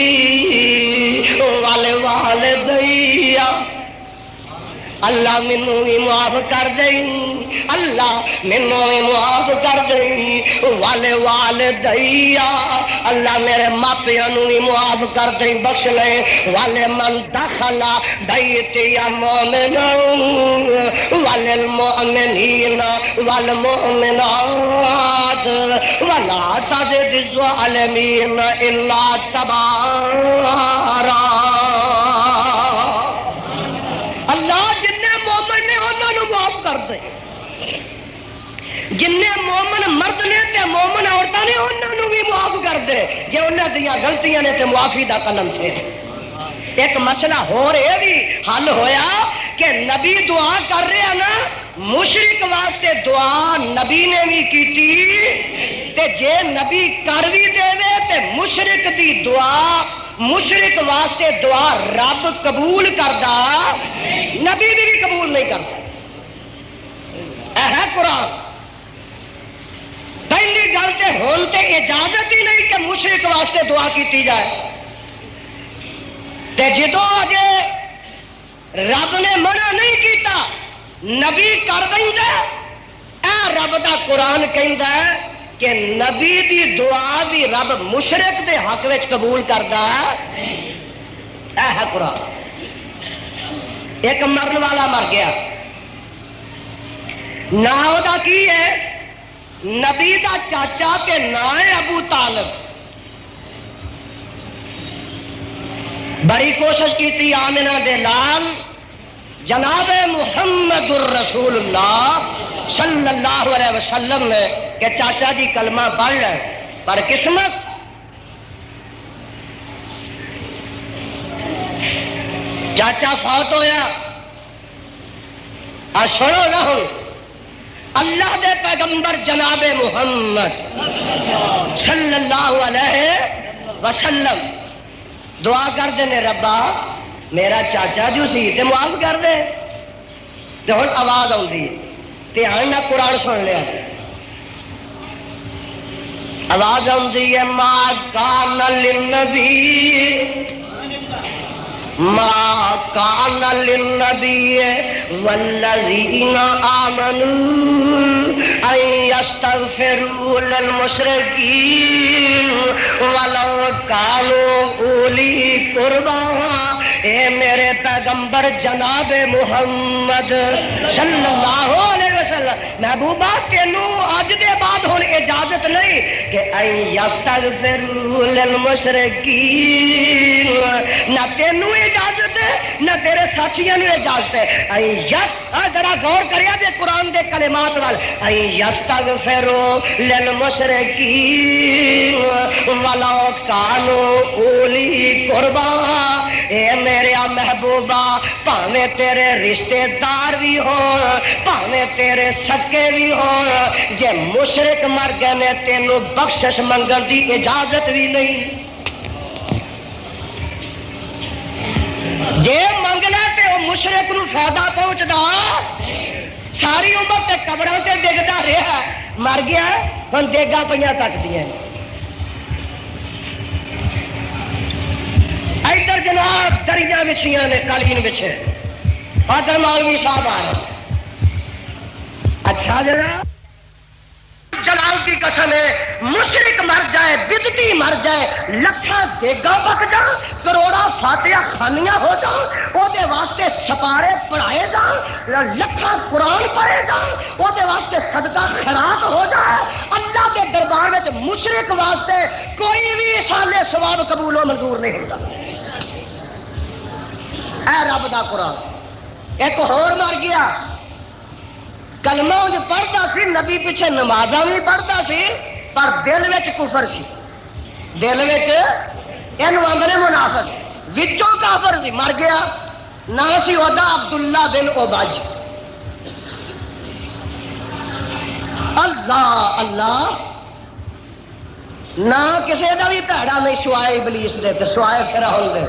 والدیا. اللہ مینوں بھی معاف کر دیں, اللہ مینوں بھی معاف کر دیں. والدیا اللہ میرے ماپیاں نوں بھی معاف کر دیں, بخش لے. ولمن دخل بیتی مؤمنا وللمؤمنین والمؤمنات ولا تزد الظالمین الا تبارا. اللہ مومن نے انہوں نے معاف کر دے, جن مومن مرد نے تے مومن عورتوں نے انہوں نے بھی معاف کر دے جے انہوں دیا غلطیاں نے تے معافی دا قلم تھے. ایک مسئلہ ہو رہے بھی حل ہویا کہ نبی دعا کر رہے ہیں نا, مشرک واسطے دعا نبی نے بھی کیتی تے جے نبی کر بھی دے تے مشرک دی دعا مشرک واسطے دعا رب قبول کردا نبی دی بھی قبول نہیں کرتا. اے ہے قرآن. پہلی گل تے ہن تے اجازت ہی نہیں کہ مشرک واسطے دعا کیتی جائے تے جدوں اجے رب نے منع نہیں کیتا نبی کر دیندا اے رب دا قرآن کہندا ہے کہ نبی دی دعا بھی رب مشرک دے حق وچ قبول کردا اے ہے قرآن. ایک مرن والا مر گیا نا او دا کی ہے نبی دا چاچا تے نا ہے ابو طالب. بڑی کوشش کی آمنہ دے لال جناب محمد الرسول اللہ صلی اللہ علیہ وسلم نے کہ چاچا جی کلمہ پڑھ لے پر قسمت چاچا فوت ہویا. سنو نہ ہو اللہ دے پیغمبر جناب محمد صلی اللہ علیہ وسلم دعا کر دے ربا میرا چاچا جو سی تے معاف کر دے. تے ہن آواز آندی ہے دھیان نہ قرآن سن لیا آواز آندی ہے ما کان للنبی ما کان للنبی والذین آمنوا ان یستغفروا للمشرکین ولو کانوا اولی قربا. اے میرے پیغمبر جناب محمد صلی اللہ علیہ وسلم محبوبہ تینوں اج دے بعد ہن اجازت نہیں کہ ان یستغفروا للمشرکین نہ تینوں اجازت ہے نہ تیرے ساتھیوں نے اجازت ہے. ذرا غور کریا جے قرآن دے کلمات وال ان یستغفروا للمشرکین ولو کانوا اولی قربا. اے میرے محبوبہ پاویں تیرے رشتے دار بھی ہون پاویں تیرے سکے بھی ہون جے مشرک مر گئے نے تینوں بخشش منگن دی اجازت بھی نہیں. جے منگ لے تے وہ مشرک نو فائدہ پہنچدا ساری عمر تے قبراں تے ڈگدا رہا مر گیا ہن دیگاں پئیاں تکدیاں. ادھر جناب دریاں وچھیاں نے قالین وچھے ادھر مولوی صاحب آ رہے. اچھا جناب جلال کی قسم ہے مشرک مر جائے بدتی مر جائے لکھاں دیگاں پک جان کروڑا فاتحہ خانیاں ہو جان او دے واسطے سپارے پڑھائے جان لکھاں قرآن پڑھے جان او دے واسطے صدقہ خیرات ہو جائے اللہ کے دربار میں مشرک واسطے کوئی بھی سال ثواب قبول و منظور نہیں ہوتا. اے رب دا قرآن ایک اور مر گیا کلمہ جو پڑھتا سی نبی پیچھے نمازاں بھی پڑھتا سی پر دل وچ کفر سی دل وچ اینو آندے منافق وچوں کافر سی مر گیا. نا سی اودا عبداللہ بن ابج. اللہ اللہ نہ کسی دا بھی بھڑا نہیں سوائے ابلیس دے تے سوائے فرعون دے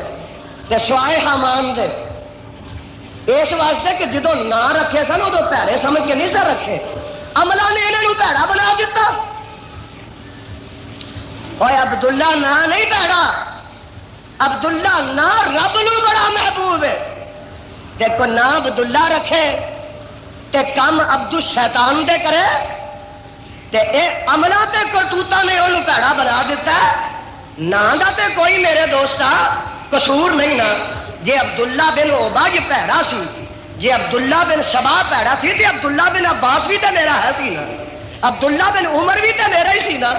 تے سوائے حامان دے. اس واسطے کہ جدو نہ رکھے سن ادو بھڑے سمجھ کے نہیں سر رکھے عملہ نے انہوں بھڑا بنا دیتا. اور عبداللہ نا نہیں بھڑا عبداللہ نا رب نو بڑا محبوب ہے. دیکھو نہ عبداللہ رکھے تے کم عبد الشیطان دے کرے تے اے عملہ تے کرتوتہ نے انہوں بھڑا بنا دیتا ہے. نا دا تے کوئی میرے دوستا قصور نہیں نا. جے عبداللہ بن ابج پیڑا سی جے عبداللہ بن سبا پیڑا سی تے عبداللہ بن عباس بھی تے میرا ہے سی نا عبداللہ بن عمر بھی تے میرا ہی سی نا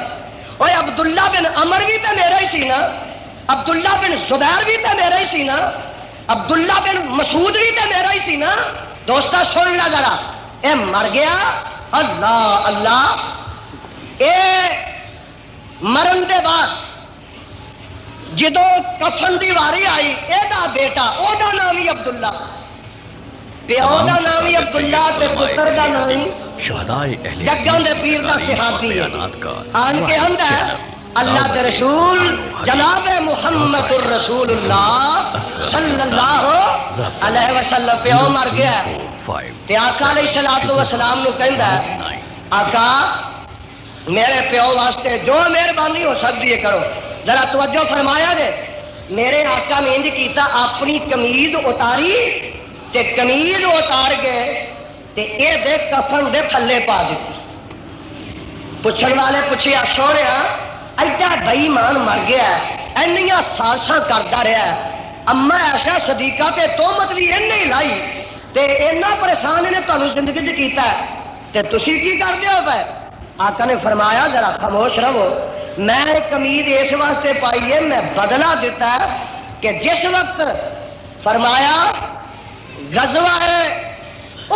اور عبداللہ بن عمر بھی تے میرا ہی سی نا عبداللہ بن زبیر بھی تے میرا ہی سی نا عبداللہ بن مسعود بھی تے میرا ہی سی نا. دوستا سن لگا ذرا اے مر گیا اللہ اللہ. اے مرن دے بعد جدو کفن دی واری آئی اے دا بیٹا او دا نام ہی عبداللہ پیو دا نام ہی عبداللہ تے پتر دا نام ہی شہدائے اہل جگاں دے پیر دا صحابی ہے آن کے اندر اللہ کے رسول جناب محمد الرسول اللہ صلی اللہ علیہ وسلم پیو مر گیا تے آقا علیہ السلام نو کہندا ہے آقا میرے پیو واسطے جو مہربانی ہو سکتی ہے کرو. ذرا توجہ فرمایا جے. میرے آقا نے انج کیتا اپنی قمیض اتاری تے قمیض اتار گئے تے اے دے کفن دے تھلے پا دیتی. پوچھن والے پوچھیا سونیا ایڈا بے ایمان مر گیا اینیاں سازشاں کردا رہا ہے اما ایسا صدیقہ تے تہمت بھی انہیں ہی لائی تے اینا پریشان نے تانوں زندگی وچ کیتا ہے تے تسی کی کردے ہو پے. آقا نے فرمایا ذرا خاموش رہو میں قمیض اس واسطے پائی ہے میں بدلہ دیتا ہے کہ جس وقت فرمایا غزوہ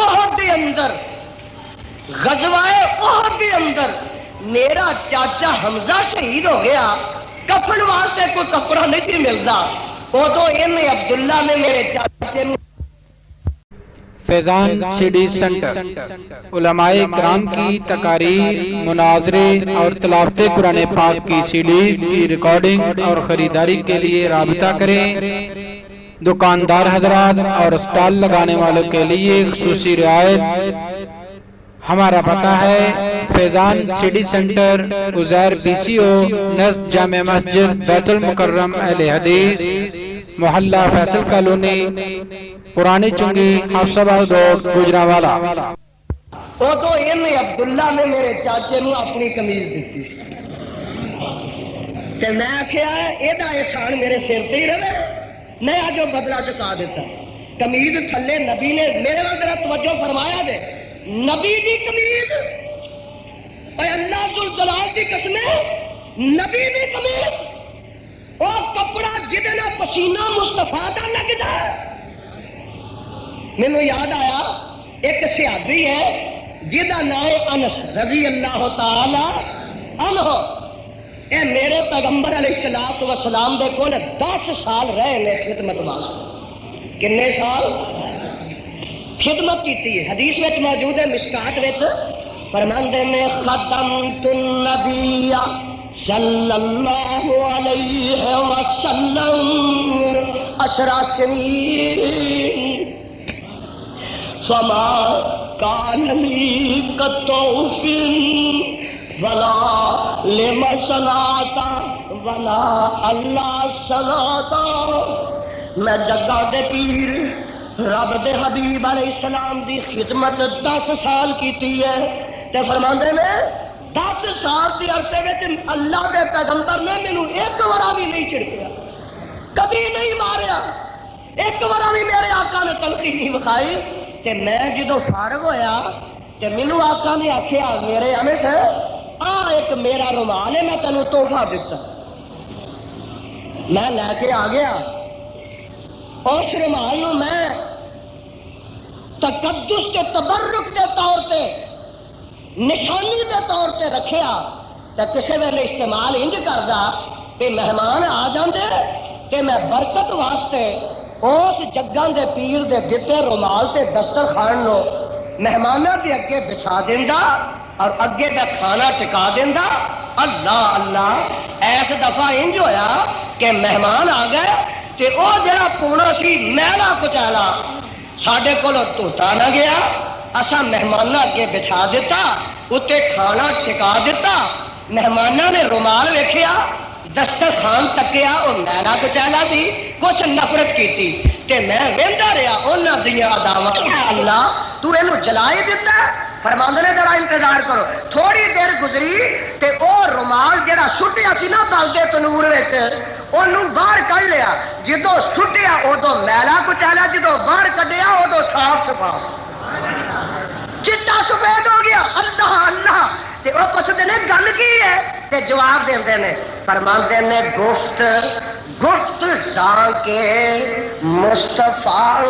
احد کے اندر غزوہ احد کے اندر میرا چاچا حمزہ شہید ہو گیا کفن واسطے کوئی کپڑا نہیں سی ملتا ادو ان عبداللہ نے میرے چاچے فیضان سی ڈی سینٹر علماء کرام کی تقاریر مناظرے اور تلاوت قرآن پاک کی سی ڈی کی ریکارڈنگ اور خریداری کے لیے رابطہ کریں. دکاندار حضرات اور اسٹال لگانے والوں کے لیے خصوصی رعایت. ہمارا پتہ ہے فیضان سی ڈی سینٹر عزیر پی سی او نزد جامع مسجد بیت المکرم اہل حدیث محلہ فیصل کالونی پرانی چنگی حفصہ آباد روڈ گجرانوالہ. ادو ان عبداللہ نے میرے چاچے نو اپنی قمیض دیتی تے میں آخیا یہ احسان میرے سر تے ہی رہے میں اج وہ بدلہ چکا دیتا. قمیض تھلے نبی نے میرے وال ذرا توجہ فرمایا دے نبی دی قمیض اے اللہ ذل جلال دی قسم نبی دی قمیض او کپڑا جدے نال پسینہ مصطفیٰ دا لگدا ہے. مینوں یاد آیا ایک صحابی ہے جہدا نام انس رضی اللہ تعالی عنہ اے میرے پیغمبر علیہ السلام دے کول 10 سال رہے نے خدمت واسطے. کنے سال خدمت کیتی ہے. حدیث وچ موجود ہے مشکات وچ فرماندے نے خدمت النبی صلی اللہ علیہ وسلم 10 سنین فما کان لی کتوف ولا لمسلاتا ولا اللہ سلاتا. میں جگہ دے پیر رب دے حبیب علیہ السلام دی خدمت 10 سال کیتی ہے تے فرماندے نے 10 سال دی عرصے وچ اللہ دے پیغمبر نے مینوں ایک وارا بھی نہیں چھڑکیا کبھی نہیں ماریا ایک وارا بھی میرے آقا نے تلخی نہیں وکھائی. تے میں جدو فارغ ہویا تے مینوں آقا نے آکھیا میرے انس ایک میرا رومال ہے میں تینوں تحفہ دیتا. میں لے کے آ گیا اس رومال نو میں تقدس تے تبرک دے طور تے نشانی دے طور تے رکھیا تے کسے ویلے استعمال انج کردا کہ مہمان آ جاندے تے میں برکت واسطے اس جگاں دے پیر دے دتے رومال تے دسترخوان نو مہماناں دے اگے بچھا دیندا اور اگے میں کھانا ٹکا دیندا. اللہ اللہ ایس دفعہ انج ہویا کہ مہمان آ گئے تے او جڑا پونا سی میلا کچیلا ساڈے کول دھوتا نہ گیا اساں مہماناں اگے بچھا دیتا اتے کھانا ٹکا دیتا. مہماناں نے رومال ویکھیا دسترخوان تکیا وہ میلا کچیلا سی کچھ نفرت کیتی تے میں ویندا رہیا انہاں دیاں اداواں. اللہ تو اینو جلائی دیتا. فرماندے نے ذرا انتظار کرو. تھوڑی دیر گزری تے او رومال جڑا سٹیا سی نا بلدے تنور وچ اونوں باہر کڈ لیا. جدوں سٹیا اودوں میلا کچیلا جدوں باہر کڈیا اودوں صاف صفا چٹا سفید ہو گیا. اللہ اللہ تے او پوچھدے نے گل کی ہے تے جواب دیندے نے فرماندے نے گفت زاں کے مصطفیٰ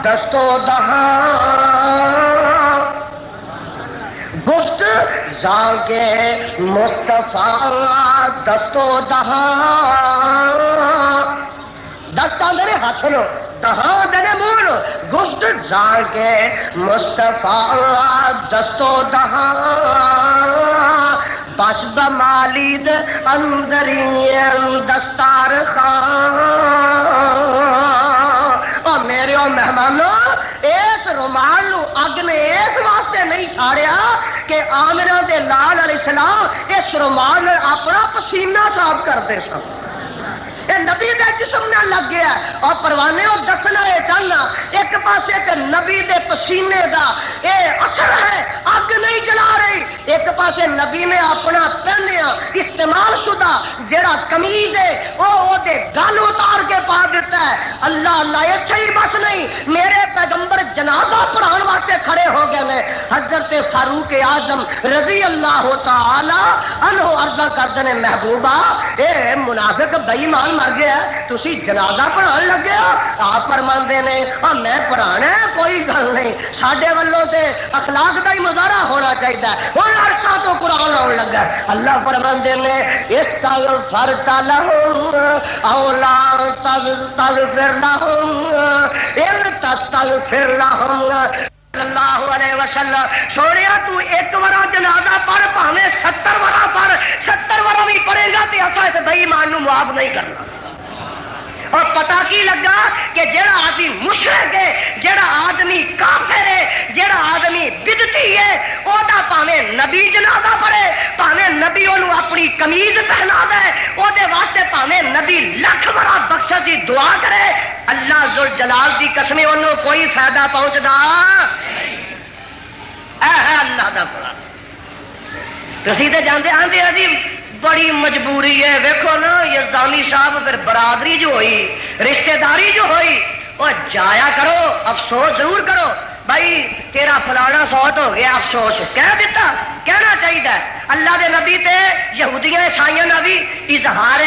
دست و دہاں گفت زاں کے مصطفیٰ دست و دہاں. دست آندے نے ہاتھ لو تہاں دنے مور گفت زانکے مصطفیٰ دستو دہاں بس بمالید اندرین دستار خان۔ اور میرے مہمانوں اس رومال نو اگ نے اس واسطے نہیں ساڑیا کہ آمنہ دے لال علیہ السلام اس رومال نے اپنا پسینہ صاف کرتے سن، اے نبی دے جسم نہ لگ گیا اور پروانے اور دسنا ہے چاہنا ایک پاسے کہ نبی دے پسینے دا اے اثر ہے، اگ نہیں جلا رہی، ایک پاسے نبی نے اپنا پہنیا استعمال شدہ جڑا قمیض ہے وہ دے گل اتار کے پا دیتا ہے۔ اللہ اللہ اتھے ہی بس نہیں، میرے پیغمبر جنازہ پڑھان واسطے کھڑے ہو گئے نے، حضرت فاروق اعظم رضی اللہ تعالی عنہ عرضہ کردے نے محبوبہ اے منافق بے ایمان مر گیا تسی جنازہ پڑھان لگے ہو؟ آپ فرماندے نے اور میں پڑھانا ہے کوئی گل نہیں، ساڈے والوں تے اخلاق دا ہی مظاہرہ ہونا چاہیے۔ ہن عرصہ تو قرآن آن لگا، اللہ فرماندے نے استغفر لہم او لا تستغفر لہم ان تستغفر لہم اللہ علیہ وسلم سونیا تو ایک ورا جنازہ پڑھ پاویں 70 ورا پڑھ، 70 ورا بھی پڑھے گا تے اساں اس بے ایمان نو معاف نہیں کرنا۔ اور پتہ کی لگا کہ جڑا آدمی مشرک ہے، جڑا آدمی کافر ہے، جڑا آدمی بدعتی ہے، او دا پاویں نبی جنازہ پڑھے، پاویں نبی اونوں اپنی قمیض پہنا دے، او دے واسطے پاویں نبی لکھ بڑا بخشش دی دعا کرے، اللہ ذوالجلال دی قسم اونوں کوئی فائدہ پہنچدا اے ہے اللہ دا قرآن۔ تسی تے جاندے آندے عزیز بڑی مجبوری ہے، ویکھو نا یزدانی صاحب پھر برادری جو ہوئی، رشتہ داری جو ہوئی، وہ جایا کرو، افسوس ضرور کرو، بھائی تیرا فلانا فوت ہو گیا، افسوس کہہ دیتا، کہنا چاہیے۔ اللہ دے نبی تے یہودیاں عیسائیاں نہ بھی اظہار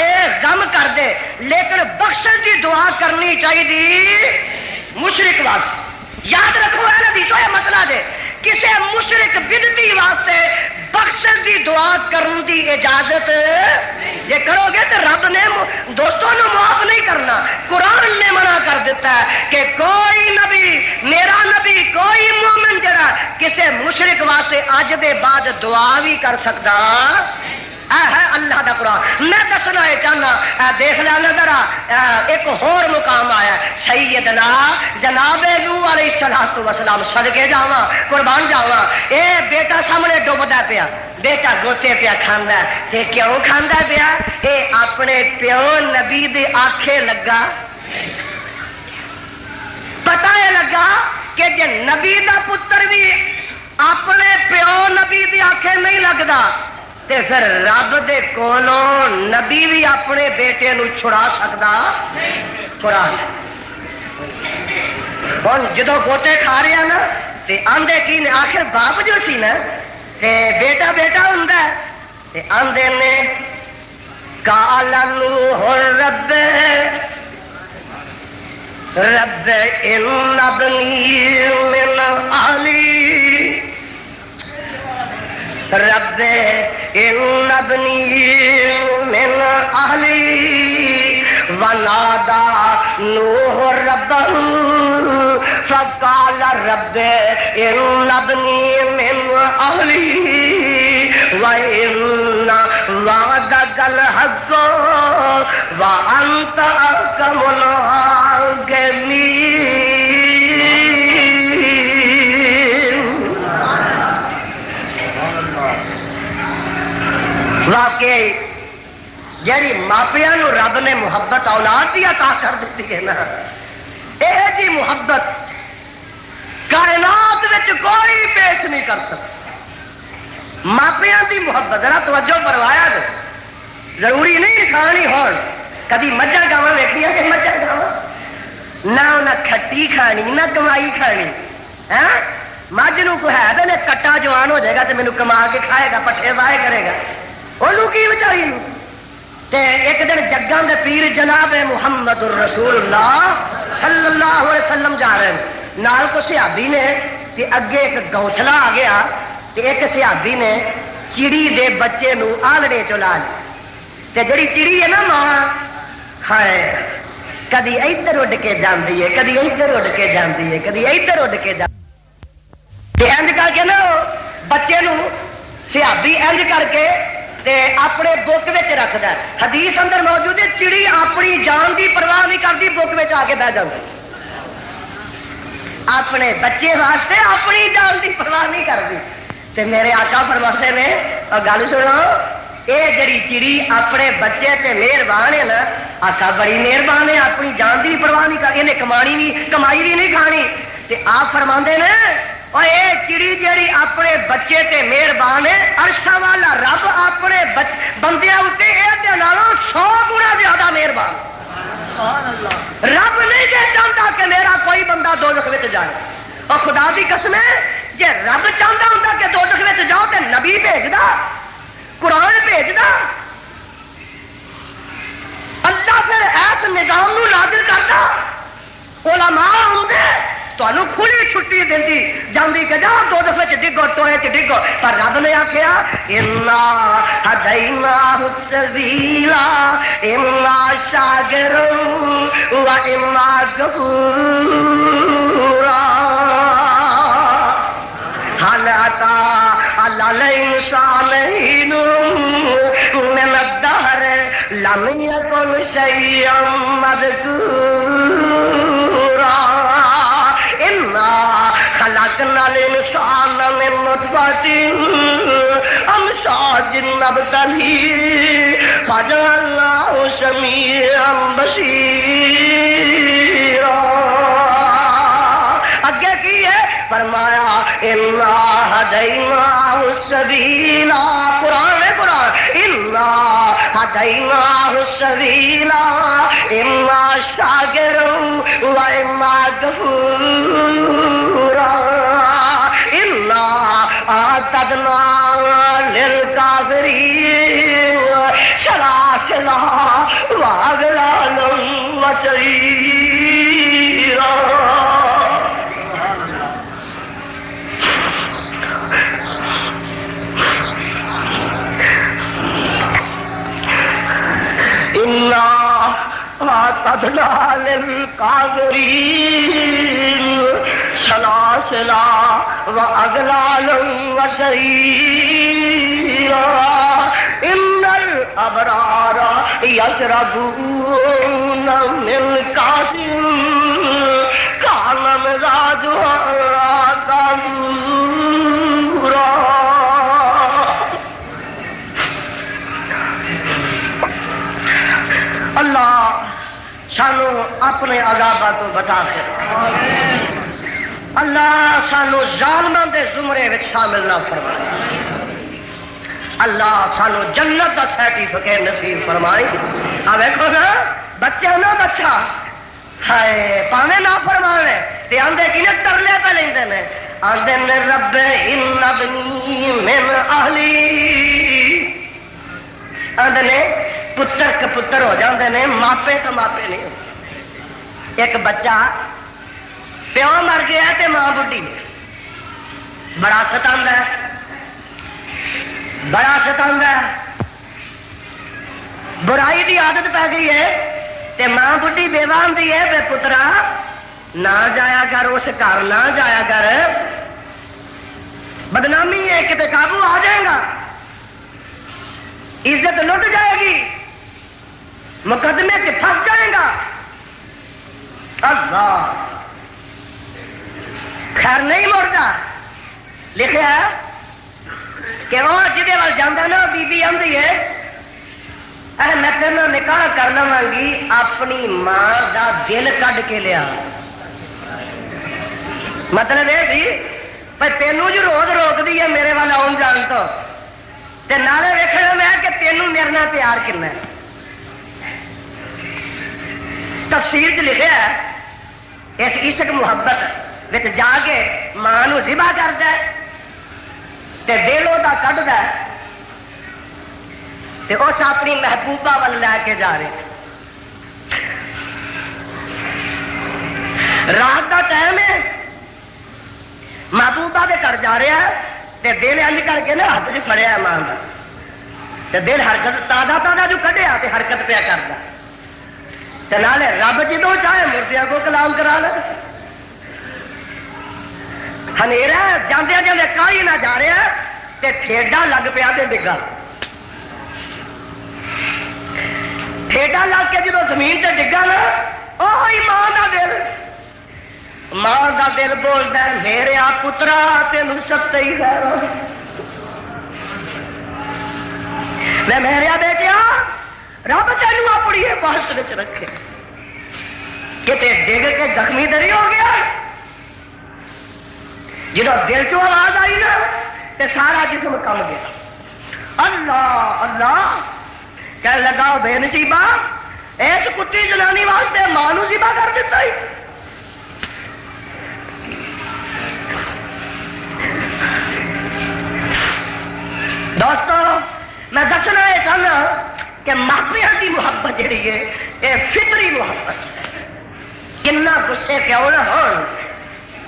غم کر دے، لیکن بخشش دی دعا کرنی چاہیے مشرک واسطے۔ یاد رکھو اہل حدیثوں یہ مسئلہ دے کسے مشرک بدعتی واسطے بخشش دی دعا کرن دی اجازت یہ کرو گے تو رب نے دوستوں نے معاف نہیں کرنا۔ قرآن نے منع کر دیتا ہے کہ کوئی نبی، میرا نبی، کوئی مومن جڑا کسے مشرک واسطے اج دے بعد دعا بھی کر سکتا ہے اللہ دا قرآن۔ میں دسنا ہے چاہنا دیکھ لینا ذرا ایک اور مقام آیا سیدنا جناب نوح علیہ السلام صدقے جاواں قربان جاواں، اے بیٹا سامنے ڈوبدا پیا، بیٹا گوتے پیا کھاندا تے کیوں کھاندا پیا؟ اے اپنے پیو نبی دے آکھے لگا، پتہ ہے لگا کہ جے نبی دا پتر بھی اپنے پیو نبی دے آکھے نہیں لگدا تے پھر رب دے کولوں نبی بھی اپنے بیٹے نو چھڑا سکدا چھڑا نہیں۔ ہن جدوں گوتے کھا رہا نا تے آندے کی نے آخر باپ جو سی نا تے بیٹا بیٹا ہوندا تے آندے نے قال نوح رب رب ان ابنی من اہلی رب ان ابنی من اہلی ونادى نوح ربه فقال رب ان ابني من اهلي وان وعدك الحق وانت احكم الحاكمين۔ واقعی جیڑی ماپیاں نو رب نے محبت اولاد دی عطا کر دیتی ہے نا، یہ جی محبت کائنات وچ کوئی پیش نہیں کر سکتا۔ ماپیاں دی محبت ذرا توجہ فرمایا جے، ضروری نہیں انسان ہی ہون، کدی مجھا گاواں ویکھیاں کہ مجھا گاواں نہ انہاں کھٹی کھانی نہ کمائی کھانی، ہاں مجھ نو کو ہے تے کٹا جوان ہو جائے گا تے مینوں کما کے کھائے گا، پٹھے وائے کرے گا، اونوں کی بیچاری نو۔ تے ایک دن جگاں دے پیر جناب محمد الرسول اللہ صلی اللہ علیہ وسلم جا رہے ہیں، نال کو صحابی نے تے اگے ایک گوسلا آ گیا تے ایک صحابی نے چڑی دے بچے نو آلڑے چلا لیا تے جڑی چڑی ہے نا ماں ہائے کدی ادھر اڈ کے جاندی ہے, کدی ادھر اڈ کے جاندی ہے, کدی ادھر اڈ کے جاندی ہے. انج کر کے نا بچے نو سیابی انج کر کے تے اپنے بک وچ رکھدا ہے. حدیث اندر موجود ہے چڑی اپنی جان دی پرواہ نہیں کرتی, بک وچ آ کے بیٹھ جاندی. اپنے بچے واسطے اپنی جان دی پرواہ نہیں کرتی. تے میرے آقا فرماتے نے اور گل سنو, اے جڑی چڑی اپنے بچے تے مہربان ہے نا, آقا بڑی مہربان ہے, اپنی جان دی پرواہ نہیں کر, انہیں کمائی بھی نہیں کھانی. تے آپ فرماندے نے اور اے چڑی جڑی اپنے بچے تے مہربان ہے, عرشاں والا رب اپنے بندیاں اُتے اے دے نالوں 100 گنا زیادہ مہربان. رب نہیں جے چاہتا کہ میرا کوئی بندہ دوزخ وچ جائے. اور خدا دی قسم ہے جے رب چاہتا ہوندا کہ دوزخ وچ جاؤ تے نبی بھیجدا, قرآن بھیجدا. اللہ پھر ایس نظام نو نازل کرتا, علماء ہوندے تانوں کھلی چھٹی دیندی جاندی کہ جاؤ دوزخ وچ ڈگو, ٹوئے تے ڈگو. پر رب نے آکھیا انا ہدیناہ السبیل اما شاکر و اما کفورا حل اتا علی الانسان حین من الدہر لم یکن شیئا مذکورا خلقنا الانسان من نطفة امشاج نبتليه فجعلناه سميعا بصيرا. اگے کی ہے فرمایا انا ہدیناہ السبیل, قرآن ہے قرآن, انا ہدیناہ السبیل اما شاکر و اما کفورا انا اعتدنا للکافرین سلاسل واغلالا وسعیرا. اعتدنا للکافرین سلاسل واغلالا وسعیرا. ان الابرار یشربون من کاس کان مزاجها کافورا. اللہ سانو اپنے عذاباں تو بچا کے, اللہ سانو ظالماں دے زمرے وچ شامل نہ فرمائے. اللہ سانو جنت دا سرٹیفکیٹ نصیب فرمائے. آ ویکھو نا بچہ نا بچہ ہائے پاویں نہ فرماوے تے آندے کنے ترلے پہ لیندے نے, آندے نے رب ان ابنی من اہلی, آندے نے پتر کپتر ہو جاندے نے, ماپے تو ماپے نہیں ہوتے. ایک بچہ پیو مر گیا تے ماں بڈھی, بڑا ستاندا ہے, بڑا ستاندا ہے. برائی دی عادت پہ گئی ہے تے ماں بڈھی بیوہ ہوندی ہے بے پترا نہ جایا کر, اس گھر نہ جایا کر, بدنامی ہے کتے قابو آ جائے گا, عزت لٹ جائے گی, مقدمے سے پھنس جائے گا. اللہ خیر نہیں مڑتا. لکھا کہ وہ جہے وال جانا نا بی بی آدھی ہے میں تیرے نکاح کر لواں گی, اپنی ماں دا دل کڈ کے لیا. مطلب یہ سی پر تینوں جو روز روکتی ہے میرے وال آن جان تو, تے نالے ویکھنا میں کہ تینوں میرے نال پیار کنا. تفسیر چ لکھا ہے اس عشق محبت وچ جا کے ماں نو ذبح کردا ہے تے دل دا کڈدا ہے تے اس اپنی محبوبہ ول لے کے جا رہے. رات دا ٹائم ہے, محبوبہ دے گھر جا رہا ہے تے دل انج کر کے نا ہاتھ چ پھڑیا ہے ماں دا, تے دل حرکت تازہ جو کڈیا تے حرکت پیا کردا. تے نالے رب جدوں چاہے مردیاں کو کلام کرا لے. ہنیرا جاندے جاندے کالی نہ جا رہا تے ٹھیڈا لگ پیا تے ڈگا. ٹھیڈا لگ کے جدوں زمین تے ڈگا نا اوہی ماں دا دل، ماں دا دل بولدا ہے میرے آ پترا تینوں ستے ہی خیر ہو. میں میرے بیٹیا رب تینوں اپنی حفاظت وچ رکھے. کتے ڈگ کے زخمی تو نہیں ہو گیا؟ جدو دل چو آواز آئی نا تے سارا جسم کم گیا. اللہ اللہ کہنے لگا بے نصیبہ ایک کتی جنانی واسطے ماں نو ذبح کر دیتا ہی. دوستو میں دسنا یہ چاہنا کہ ماپیاں کی محبت جہی ہے یہ فطری محبت. کنا غصے کیوں نہ ہو،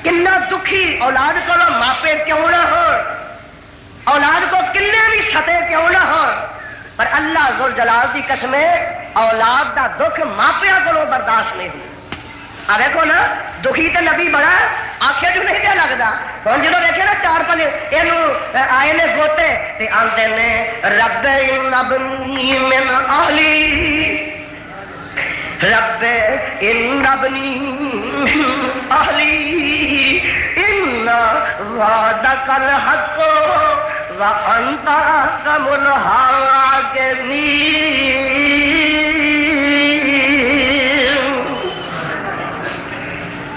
کنا دکھی اولاد کو ماپے کیوں نہ ہو، اولاد کو کنے بھی سطح کیوں نہ ہو، پر اللہ ذل جلال کی قسم اولاد دا دکھ ماپیاں کو برداشت نہیں ہو. آ دیکھو نا دکھی تو نبی بڑا آخیا جو نہیں دیا لگتا. ہوں جب دیکھے نا 4-5 یہ آئے نے گوتے تے آندے نے رب ان ابنی من اہلی، رب ان ابنی اہلی ان وعدک الحق وانت احکم الحاکمین.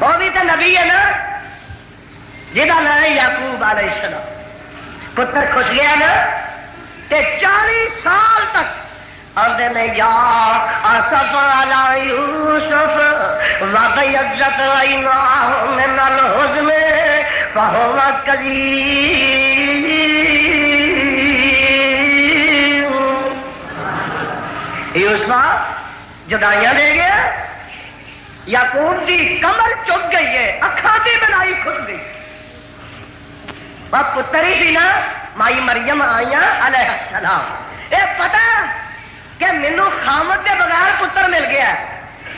وہ بھی تو نبی ہے نا جہاں نام یعقوب علیہ السلام. پتر خوش گیا نا تے 40 سال تک آندے نے یا آصف علی یوسف وبیضت عیناہ من الحزن فہو کظیم. یوسفہ جدائیاں دے گیا، یعقوب دی کمر چک گئی ہے، اکھاں دی بنائی کھس گئی. وہ پتر ہی سی نا مائی مریم آئیاں علیہ السلام. اے پتہ کہ مینوں خامد دے بغیر پتر مل گیا.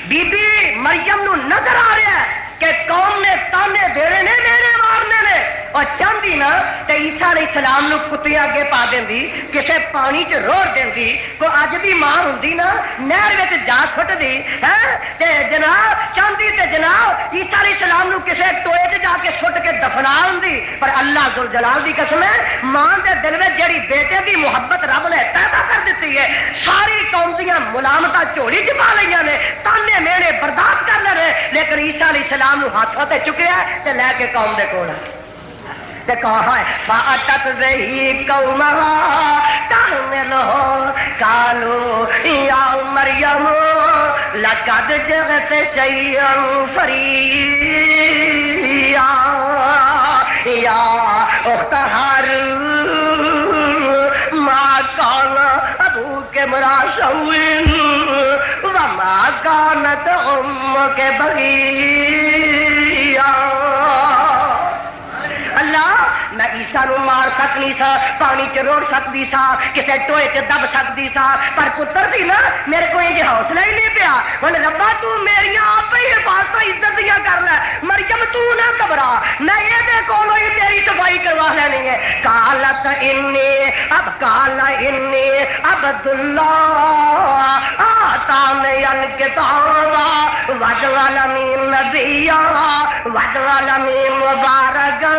بی بی مریم نو نظر آ رہا ہے کہ قوم نے تانے دینے نے میرے مارنے نے، اور چاہتی نا تے عیسیٰ علیہ السلام نو کتے اگے پا دیندی، کسے پانی چ روڑ دیندی. کو اج دی ماں ہوندی نا نہر وچ جا سٹ دی ہے تے جناب چاہتی تے جناب عیسیٰ علیہ السلام نو کسے ٹوئے تے جا کے سٹ کے دفنا ہوندی. پر اللہ ذل جلال دی قسم ہے ماں دے دل وچ جڑی بیٹے دی محبت رب نے پیدا کر دیتی ہے، ساری قوم دیاں ملامتاں جھولی چ پا لئیاں نے، تانے مینے برداشت کر لے، لیکن عیسیٰ علیہ السلام نو ہاتھوں تے چکیا تے لے کے قوم دے کول تے کہا ہے فاتت بہی قومہا تحملہ قالوا یا مریم لقد جئت شیئا فریا یا اخت ہارون ما کان ابوک امرأ سوء وما کانت امک بغیا. میں عیسیٰ نو مار سکنی سا، پانی چ روڑ سکتی سا، کسے ٹوئے چ دب سکتی سا، پر پتر سی نا میرے کو یہ حوصلہ ہی نہیں پیا. ہن ربا تو میری آپ ہی حفاظت عزتیاں کر لے، مریم تو نہ گھبرا، میں یہ دے کولوں ہی تیری صفائی کروا لینی ہے. قالت انی عبد اللہ آتانی الکتاب وجعلنی نبیا وجعلنی مبارکا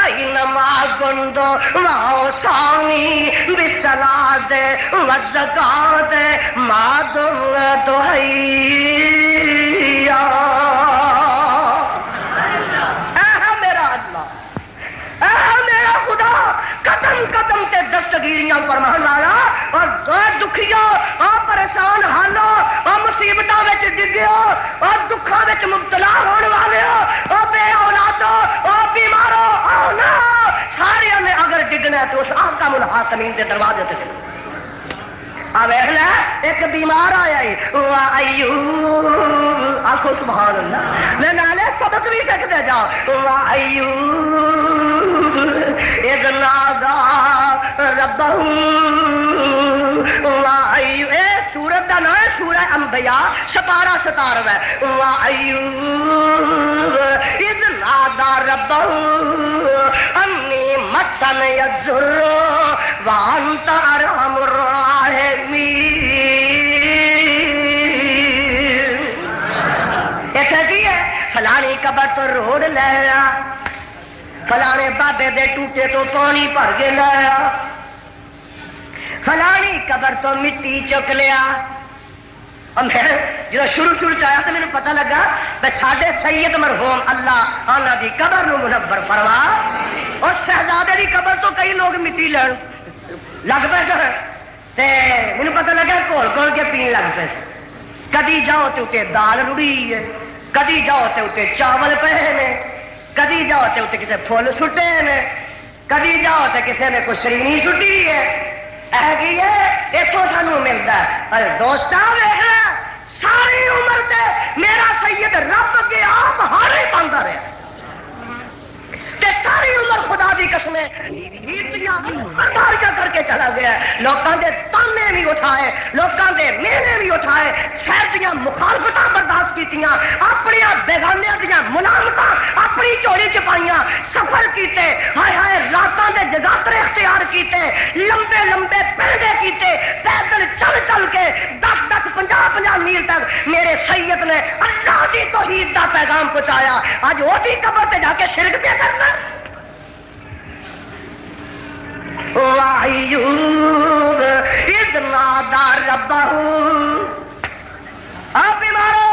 اینما کنت واوصانی بالصلاۃ والزکاۃ ما دمت حیا. قدم قدم تے دستگیریاں فرمان والا اور غیر دکھیا اور پریشان حالو اور مصیبتاں وچ ڈگیا اور دکھاں وچ مبتلا ہون والے اور بے اولادو اور بیمارو او نا سارے نے اگر ڈگنا ہے تو اس احکام الحاکمین دے دروازے تے ایک بیمار آیا ایوب، آخو سبحان اللہ، میں نالے سبق بھی سکتے جاؤ. ایوب اذ نادى ربه. اے سورہ سورت کا نام ہے سورہ انبیاء، سپارہ 97 وَأَيُّوبَ إِذْ نَادَىٰ رَبَّهُ أَنِّي مَسَّنِيَ الضُّرُّ وَأَنتَ أَرْحَمُ الرَّاحِمِينَ۔ اتھے کی ہے فلانی قبر تو روڑ لیا، فلانے بابے دے ٹوٹے تو پانی بھر کے لایا، فلانی قبر تو مٹی چک لیا۔ اور میں جب شروع آیا تو میرے پتہ لگا کہ ساڈے سید مرحوم اللہ آنا دی قبر نو منور فرما، اور شہزادے دی قبر تو کئی لوگ مٹی لین لگ پے سن، تے میرے پتہ لگا کھول کے پین لگ پے سن۔ کدی جاؤ تے اتنے دال رڑی ہے، کدی جاؤ تے اتنے چاول پے نے، کدی جاؤ تے اتنے کسے پھول سٹے نے، کدی جاؤ تے کسے نے کوئی شرینی سٹی ہے۔ کی ہے اتوں سانو ملتا ہے۔ دوستا ویخنا ساری عمر تے میرا سید رب کے آپ ہارے پاندا رہا، تے ساری عمر خدا دی قسمیں کر کے چلا گیا، لوکاں دے تانے بھی اٹھائے، لوکاں دے مینے بھی اٹھائے، شہر دیاں مخالفتاں برداشت کیتیاں، اپنی بیگانیاں دیاں ملامتاں اپنی چولی چ پائیاں، سفر کیتے، ہائے ہائے راتاں دے جگاترے اختیار کیتے، لمبے لمبے پیندے کیتے، پیدل چل چل کے 10 50 میل تک میرے سید نے اللہ دی توحید دا پیغام پہنچایا۔ اج وہی قبر تے جا کے شرک پہ کرنا۔ وَأَيُّوبَ إِذْ نَادَىٰ رَبَّهُ، آپ بیمارو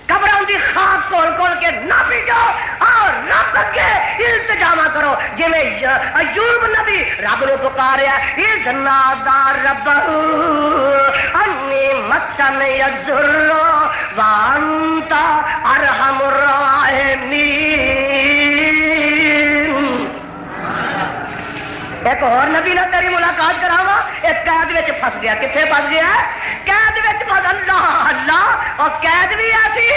قبروں دی خاک کھول کے نہ پی جاؤ اور رب اگے التجامہ کرو، جی میں ایوب نبی رب نو پکاریا، اِذْ نَادَىٰ رَبَّهُ أَنِّي مَسَّنِيَ الضُّرُّ وَأَنتَ أَرْحَمُ الرَّاحِمِينَ۔ ایک اور نبی نے تیری ملاقات کراوا، ایک قید وچ پھس گیا۔ کتنے پھس گیا؟ قید وچ پھس۔ اللہ اللہ، اور قید بھی ایسی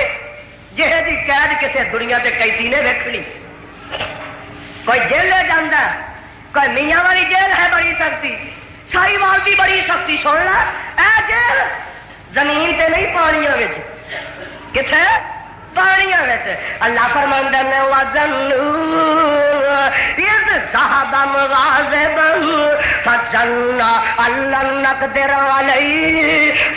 جہے دی قید کسے دنیا کے قیدی نے ویکھنی۔ کوئی جیلے جانا، کوئی میاں والی جیل ہے بڑی سختی، سائی وال دی بڑی سختی۔ سن لا اے جیل زمین تے نہیں پانیاں وچ، کتنے؟ پانیاں وچ۔ اللہ فرماندا ہے وَظَنُّوا إِذْ ذَهَبَ مُغَاضِبًا فَظَنَّ أَن لَّن نَّقْدِرَ عَلَيْهِ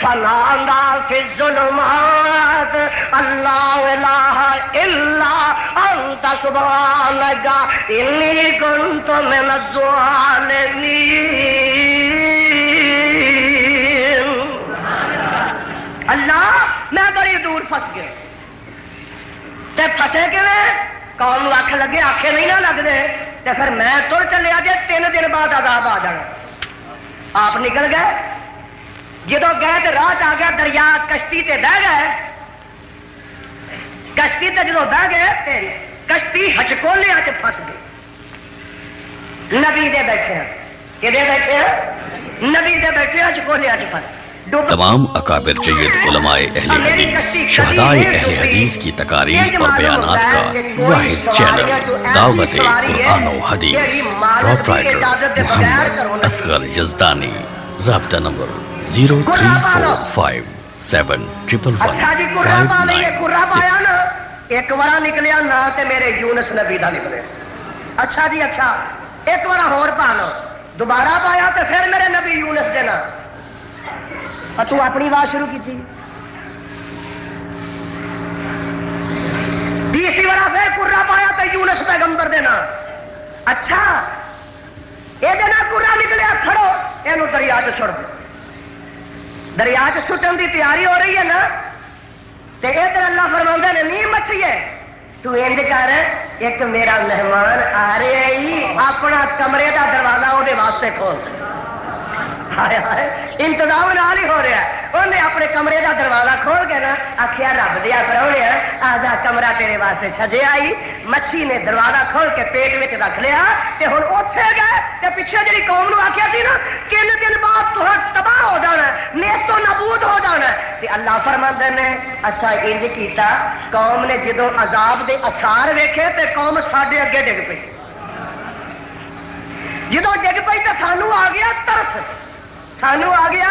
فَنَادَىٰ فِي الظُّلُمَاتِ أَن لَّا إِلَٰهَ إِلَّا أَنتَ سُبْحَانَكَ إِنِّي كُنتُ مِنَ الظَّالِمِينَ۔ اللہ میں بڑی دور پھس گیا، تے پھسے کیویں؟ قوم آخ لگے آخے نہیں نہ لگتے، تے پھر میں تر چلیا جے 3 دن بعد عذاب آ جانا۔ آپ نکل گئے، جدو گئے تو راہ آ گیا دریا، کشتی تے بہ گئے، کشتی تے جدو بہ گئے تے کشتی ہچکولیا چ پھس گئی۔ نبی دے بیٹھے ہیں، کہ بیٹھے ہیں؟ نبی دے بیٹھے ہچکولیا چ پھس۔ تمام اکابر جید علماء اہل حدیث، شہداء اہل حدیث کی تقاریر اور بیانات کا واحد چینل دعوت قرآن و حدیث، پروپرائٹر محمد اصغر یزدانی، رابطہ نمبر 0345711596۔ ایک بار نکلیا نہ تے میرے یونس نبی دا نکلے۔ اچھا جی اچھا، ایک بار ہور پا لو، دوبارہ پایا تے پھر میرے نبی یونس دے نام، اور تو اپنی بات شروع کی تھی۔ تیسری بار پھر قرہ پایا تو یونس پیغمبر دینا۔ اچھا یہ دینا قرہ نکلیا، کھڑو یہ دریا چ سٹ دو۔ دریا چ سٹن کی تیاری ہو رہی ہے نا، تے ادھر اللہ فرماندے نے نہیں مچھیے تو انج کر، ایک میرا مہمان آ رہا ہی اپنا کمرے کا دروازہ وہ واسطے کھول۔ انتظام نال ہی ہو رہا ہے، انہیں اپنے کمرے کا دروازہ کھول کے نا آخیا رب دیا پراؤنے آجا کمرہ تیرے واسطے سجے آئی۔ مچھی نے دروازہ کھول کے پیٹ میں رکھ لیا تے ہن اوتھے گئے تے پیچھے جڑی قوم نو آخیا سی نا کن دن بعد تو تباہ ہو جانا ہے، نیست و نابود ہو جانا ہے، تے اللہ فرماندے نے اسا انج کیتا، قوم نے جدوں عذاب دے اثار ویکھے تے قوم ساڈے اگے ڈگ پئی، جدوں ڈگ پئی تے سانو آ گیا ترس، سانو آ گیا۔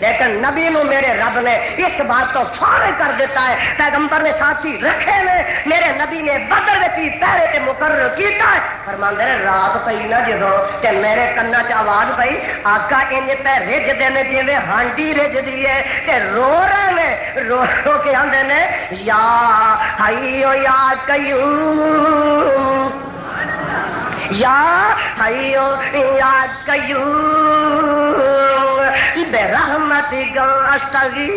لیکن نبی نو میرے رب نے اس بات تو فارغ کر دیتا ہے. پیغمبر نے ساتھی رکھے نے, میرے نبی نے بدر وچ پہرے تے مقرر کیتا ہے. فرماندے نے رات پئی نا جدوں تے میرے کنا چ آواز پئی آقا انج تے رجدے نے جویں ہانڈی رجدی ہے تے رو رہے نے, رو رو کے آندے نے یا حیو یا قیوم یا حیو یا قیوم برحمتک استغیث.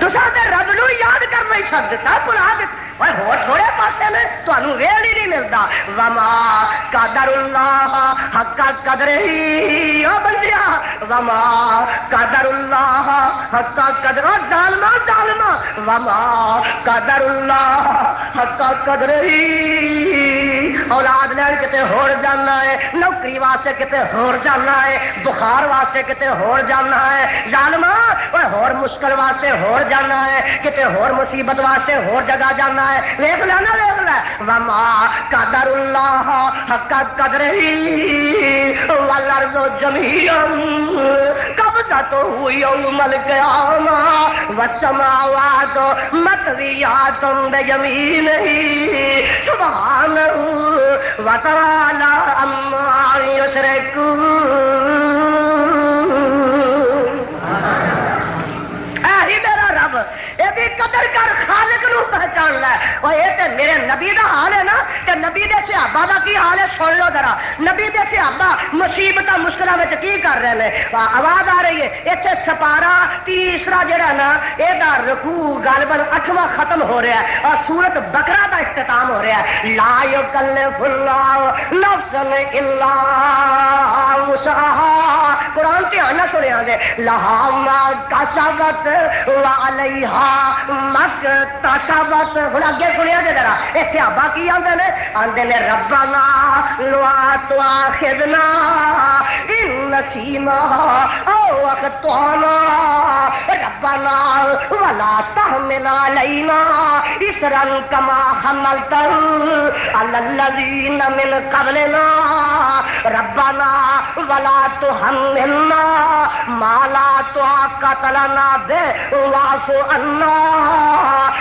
تساں تے رب نو یاد کرنا ہی چھڈ دتا, بھلا دتا. ہور تھوڑے پاسے میں تانوں ویل ہی نہیں ملدا. وما قدر اللہ حق قدرہ, او بندیا وما قدر اللہ حق قدرہ. ظالما ظالما وما قدر اللہ حق قدرہ. اولاد لین کتے ہور جانا ہے, نوکری واسطے کتے ہور جانا ہے, بخار واسطے کتے ہور جانا ہے. ظالما ہور مشکل واسطے ہور جانا ہے, کتے ہور مصیبت واسطے ہور جگہ جانا ہے. ویکھ لے نا, ویکھ لے. وما قدر اللہ حق قدرہ والارض جميعا قبضته يوم القيامة والسماوات مطويات بيمينه سبحانه وتعالى عما يشركون. قدر کر, خالق نو پہچان لے. اور یہ تے میرے نبی دا حال ہے نا, تے نبی دے صحابہ دا کی حال ہے سن لو ذرا. نبی دے صحابہ مصیبت مشکلہ وچ کی کر رہے ہیں. آواز آ رہی ہے ایتھے سپارہ تیسرا جڑا نا اے دا رکوع غالباً 8واں ختم ہو رہا ہے اور سورت بقرہ دا اختتام ہو رہا ہے. لا یکلف اللہ نفسا الا وسعها. قرآن دھیان نہ سنیا جے. لہا ما کسبت وعلیہا مکتسبت. ہن اگے سنیا جے ذرا. اے صحابہ کی آندے نے ربنا لا تؤاخذنا ان نسینا او اخطانا ربنا ولا تحمل علینا اسرا کما حملته علی الذین من قبلنا ربنا ولا تحملنا ما لا طاقت لنا به واعف عنا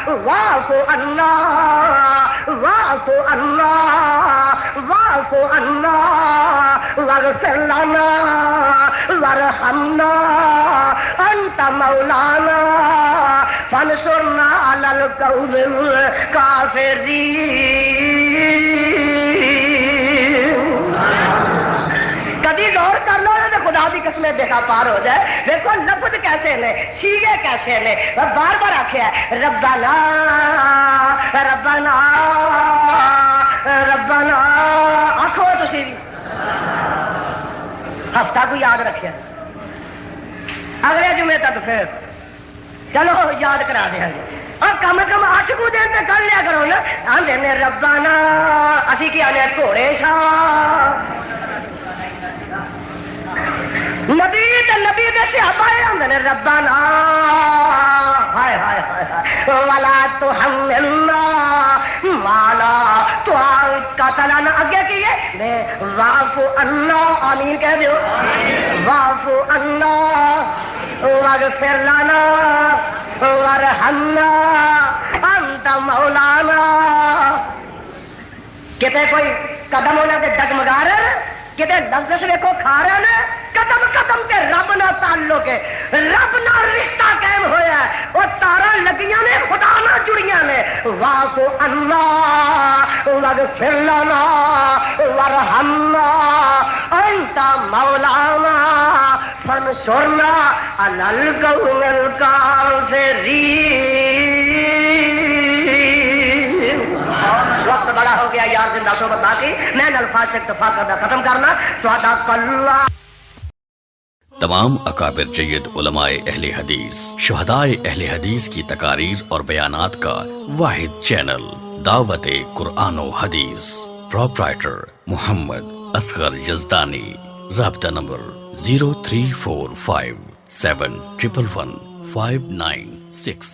واعف عنا واعف عنا واعف عنا واغفر لنا وارحمنا انت مولانا فانصرنا على القوم الكافرين. کبھی غور کر لو نا تو خدا دی قسم بیٹا پار ہو جائے. دیکھو لفظ کیسے نے, سیغے کیسے نے. بار بار آخیا ہے ربنا ربنا ربنا. آخو تسی ہفتہ کو یاد رکھیا, اگلے جمعے تک پھر چلو یاد کرا دیا گے. اور کم 8 کو دن تے کر لیا کرو نا. آندے نے ربنا, اسی کی آنے گھوڑے شاہ. نبی دے صحابہ آندے نے ربنا ہائے ہائے ہائے ولا تحملنا ما لا طاقت لنا. اگے کیے واعف عنا, آمین کہہ دیو. واعف عنا واغفر لنا وارحمنا انت مولانا. کتے کوئی قدم انہاں دے ڈگمگا رہے ہیں, کتے لفظ ویکھو کھا رہے ہیں. قدم قدم تے رب نہ تعلق ہے, رب نہ رشتہ قائم ہویا ہے. اور تارا لگیاں نے خدا نہ جڑیاں نے. واعف عنا واغفر لنا وارحمنا انت مولانا فانصرنا على القوم الكافرين. وقت بڑا ہو گیا یار, زندہ صحبت باقی. میں الفاظ سے اکتفا کرنا ختم کرنا. صدق اللہ. تمام اکابر جید علماء اہل حدیث, شہدائے اہل حدیث کی تقاریر اور بیانات کا واحد چینل دعوت قرآن و حدیث. پروپرائٹر محمد اصغر یزدانی. رابطہ نمبر 03457111596.